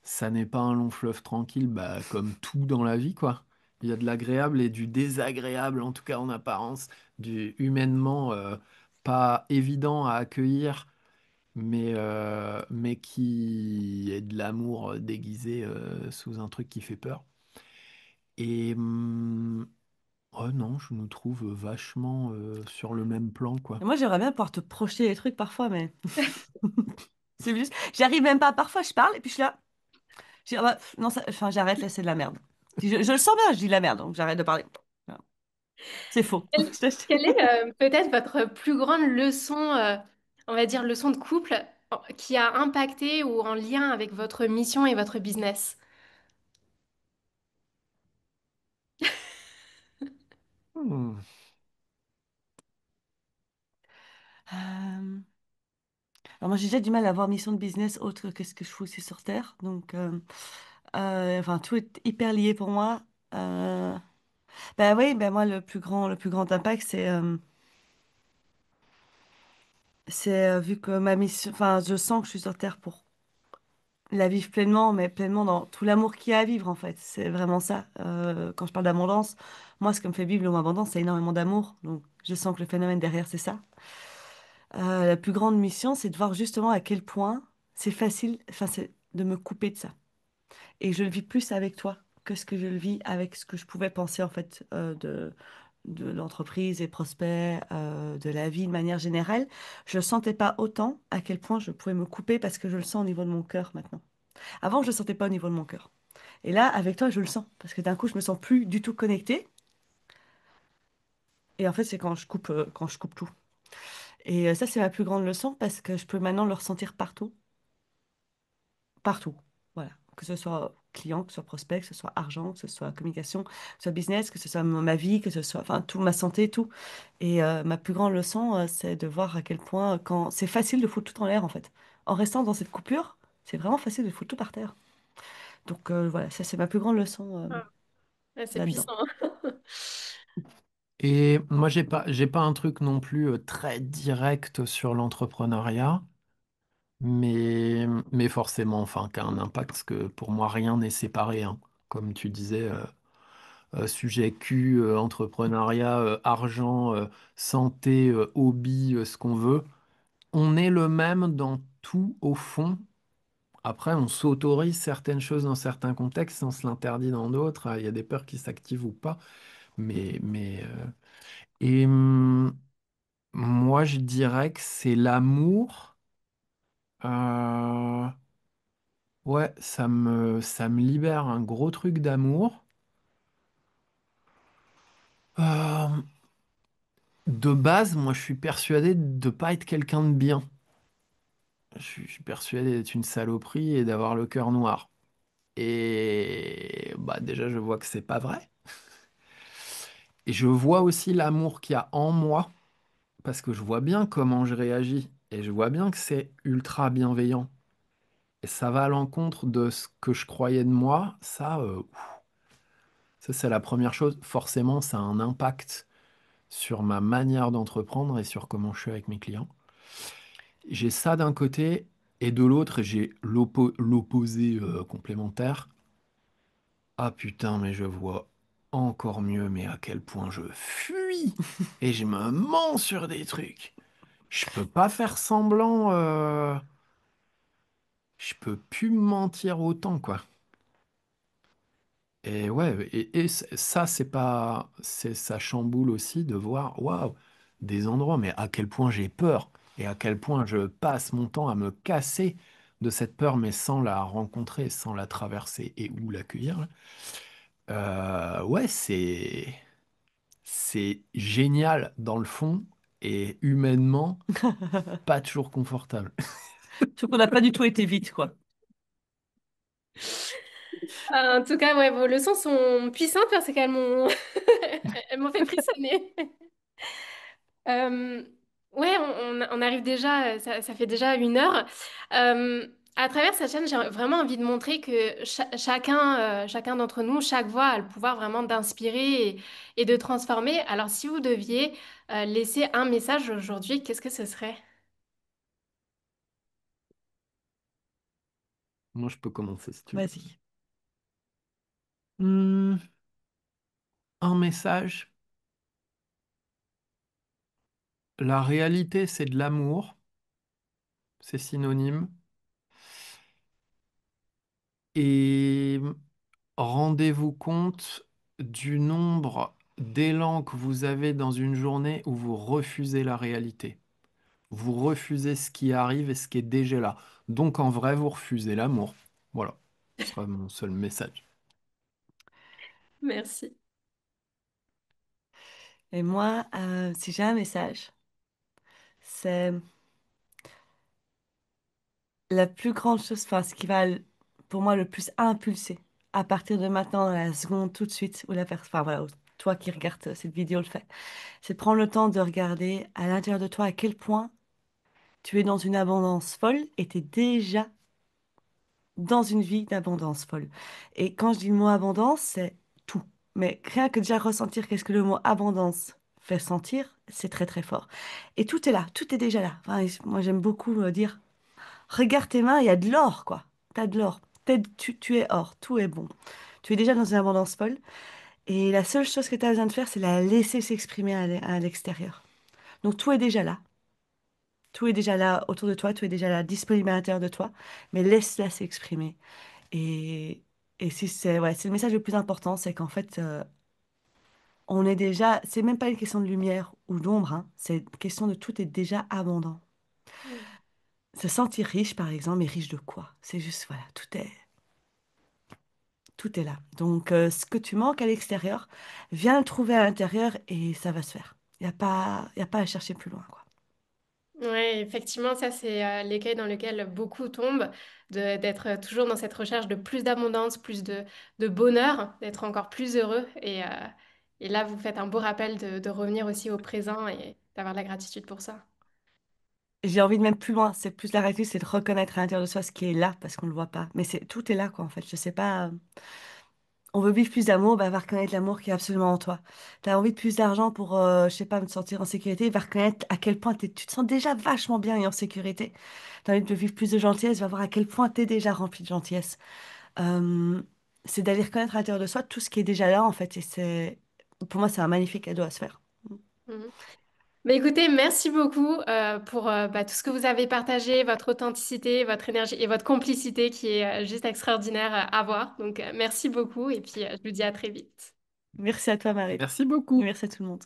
ça n'est pas un long fleuve tranquille, bah, comme tout dans la vie, quoi. Il y a de l'agréable et du désagréable, en tout cas en apparence, du humainement pas évident à accueillir mais qui est de l'amour déguisé sous un truc qui fait peur. Et oh non, je nous trouve vachement sur le même plan, quoi. Et moi, j'aimerais bien pouvoir te projeter les trucs parfois, mais c'est juste. J'arrive même pas. Parfois, je parle et puis je suis là. Je dis, ah bah, non, enfin, j'arrête là, c'est de la merde. Je le sens bien, je dis de la merde, donc j'arrête de parler. Voilà. C'est faux. Quelle, quelle est peut-être votre plus grande leçon, on va dire leçon de couple, qui a impacté ou en lien avec votre mission et votre business? Hmm. Euh, Alors moi j'ai déjà du mal à avoir mission de business autre que ce que je fais aussi sur Terre. Donc enfin tout est hyper lié pour moi. Euh, Bah oui, bah moi le plus grand impact c'est vu que ma mission, enfin je sens que je suis sur Terre pour la vivre pleinement, mais pleinement dans tout l'amour qu'il y a à vivre en fait. C'est vraiment ça. Quand je parle d'abondance, moi ce qui me fait vivre le mot abondance, c'est énormément d'amour. Donc je sens que le phénomène derrière c'est ça. La plus grande mission, c'est de voir justement à quel point c'est facile, enfin c'est de me couper de ça. Et je le vis plus avec toi que ce que je le vis avec ce que je pouvais penser en fait de l'entreprise et prospects, de la vie de manière générale. Je ne sentais pas autant à quel point je pouvais me couper parce que je le sens au niveau de mon cœur maintenant. Avant, je ne le sentais pas au niveau de mon cœur. Et là, avec toi, je le sens parce que d'un coup, je me sens plus du tout connectée. Et en fait, c'est quand je coupe tout. Et ça, c'est ma plus grande leçon parce que je peux maintenant le ressentir partout. Partout. Voilà. Que ce soit client, que ce soit prospect, que ce soit argent, que ce soit communication, que ce soit business, que ce soit ma vie, que ce soit, enfin, tout, ma santé, tout. Et ma plus grande leçon, c'est de voir à quel point, quand c'est facile de foutre tout en l'air, en fait. En restant dans cette coupure, c'est vraiment facile de foutre tout par terre. Donc voilà, ça, c'est ma plus grande leçon Ah, ouais, c'est là-dedans. puissant. Et moi, j'ai pas un truc non plus très direct sur l'entrepreneuriat, mais forcément, enfin, qui a un impact, parce que pour moi, rien n'est séparé, hein. Comme tu disais, sujet Q, entrepreneuriat, argent, santé, hobby, ce qu'on veut. On est le même dans tout au fond. Après, on s'autorise certaines choses dans certains contextes, on se l'interdit dans d'autres. Il y a des peurs qui s'activent ou pas. Et moi, je dirais que c'est l'amour. Euh, ouais, ça me libère un gros truc d'amour. Euh, de base, moi, je suis persuadé de pas être quelqu'un de bien. Je suis persuadé d'être une saloperie et d'avoir le cœur noir. Et bah déjà, je vois que c'est pas vrai. Et je vois aussi l'amour qu'il y a en moi, parce que je vois bien comment je réagis. Et je vois bien que c'est ultra bienveillant. Et ça va à l'encontre de ce que je croyais de moi. Ça c'est la première chose. Forcément, ça a un impact sur ma manière d'entreprendre et sur comment je suis avec mes clients. J'ai ça d'un côté, et de l'autre, j'ai l'opposé complémentaire. Ah putain, mais je vois encore mieux, mais à quel point je fuis et je me mens sur des trucs. Je peux pas faire semblant, je peux plus mentir autant, quoi. Et ouais, ça, c'est pas, ça chamboule aussi de voir, waouh, des endroits, mais à quel point j'ai peur et à quel point je passe mon temps à me casser de cette peur, mais sans la rencontrer, sans la traverser et ou l'accueillir. Ouais, c'est génial dans le fond et humainement pas toujours confortable. Sauf qu'on n'a pas du tout été vite, quoi. En tout cas, ouais, vos leçons sont puissantes parce qu'elles m'ont elles m'ont fait frissonner. Euh, ouais, on arrive déjà, ça fait déjà 1 heure. Euh, à travers cette chaîne, j'ai vraiment envie de montrer que chacun d'entre nous, chaque voix a le pouvoir vraiment d'inspirer et de transformer. Alors, si vous deviez laisser un message aujourd'hui, qu'est-ce que ce serait? Moi, je peux commencer si tu veux. Vas-y. Hmm, un message. La réalité, c'est de l'amour. C'est synonyme. Et rendez-vous compte du nombre d'élans que vous avez dans une journée où vous refusez la réalité. Vous refusez ce qui arrive et ce qui est déjà là. Donc en vrai, vous refusez l'amour. Voilà, ce sera mon seul message. Merci. Et moi, si j'ai un message, c'est la plus grande chose, enfin, ce qui va pour moi le plus impulser à partir de maintenant, dans la seconde, tout de suite, où la personne, enfin voilà, toi qui regardes cette vidéo le fais, c'est de prendre le temps de regarder à l'intérieur de toi à quel point tu es dans une abondance folle et tu es déjà dans une vie d'abondance folle. Et quand je dis le mot abondance, c'est tout. Mais rien que déjà ressentir qu'est-ce que le mot abondance fait sentir, c'est très très fort. Et tout est là, tout est déjà là. Enfin, moi j'aime beaucoup dire, regarde tes mains, il y a de l'or, quoi. T'as de l'or. Tu es or, tout est bon. Tu es déjà dans une abondance folle. Et la seule chose que tu as besoin de faire, c'est la laisser s'exprimer à l'extérieur. Donc tout est déjà là. Tout est déjà là autour de toi, tout est déjà là, disponible à l'intérieur de toi, mais laisse-la s'exprimer. Et, et si c'est ouais, c'est le message le plus important, c'est qu'en fait, on est déjà, c'est même pas une question de lumière ou d'ombre, hein, c'est une question de tout est déjà abondant. Mm. Se sentir riche, par exemple, mais riche de quoi? C'est juste, voilà, tout est là. Donc, ce que tu manques à l'extérieur, viens le trouver à l'intérieur et ça va se faire. Y a pas à chercher plus loin, quoi. Ouais, effectivement, ça c'est l'écueil dans lequel beaucoup tombent, d'être toujours dans cette recherche de plus d'abondance, plus de bonheur, d'être encore plus heureux. Et là, vous faites un beau rappel de revenir aussi au présent et d'avoir de la gratitude pour ça. J'ai envie de même plus loin, c'est plus la réalité, c'est de reconnaître à l'intérieur de soi ce qui est là, parce qu'on le voit pas. Mais c'est tout est là, quoi, en fait. Je sais pas. On veut vivre plus d'amour, bah, va reconnaître l'amour qui est absolument en toi. T'as envie de plus d'argent pour, je sais pas, me sentir en sécurité, va reconnaître à quel point tu te sens déjà vachement bien et en sécurité. T'as envie de vivre plus de gentillesse, va voir à quel point t'es déjà rempli de gentillesse. Euh, c'est d'aller reconnaître à l'intérieur de soi tout ce qui est déjà là, en fait. Et c'est, pour moi, c'est un magnifique cadeau à se faire. Mhm. Mais écoutez, merci beaucoup pour tout ce que vous avez partagé, votre authenticité, votre énergie et votre complicité qui est juste extraordinaire à voir. Donc, merci beaucoup et puis je vous dis à très vite. Merci à toi, Marie. Merci Et beaucoup. merci à tout le monde.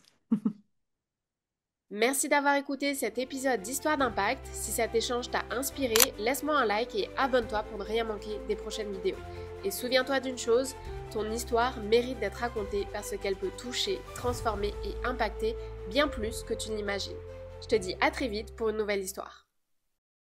Merci d'avoir écouté cet épisode d'Histoire d'Impact. Si cet échange t'a inspiré, laisse-moi un like et abonne-toi pour ne rien manquer des prochaines vidéos. Et souviens-toi d'une chose, ton histoire mérite d'être racontée parce qu'elle peut toucher, transformer et impacter bien plus que tu n'imagines. Je te dis à très vite pour une nouvelle histoire.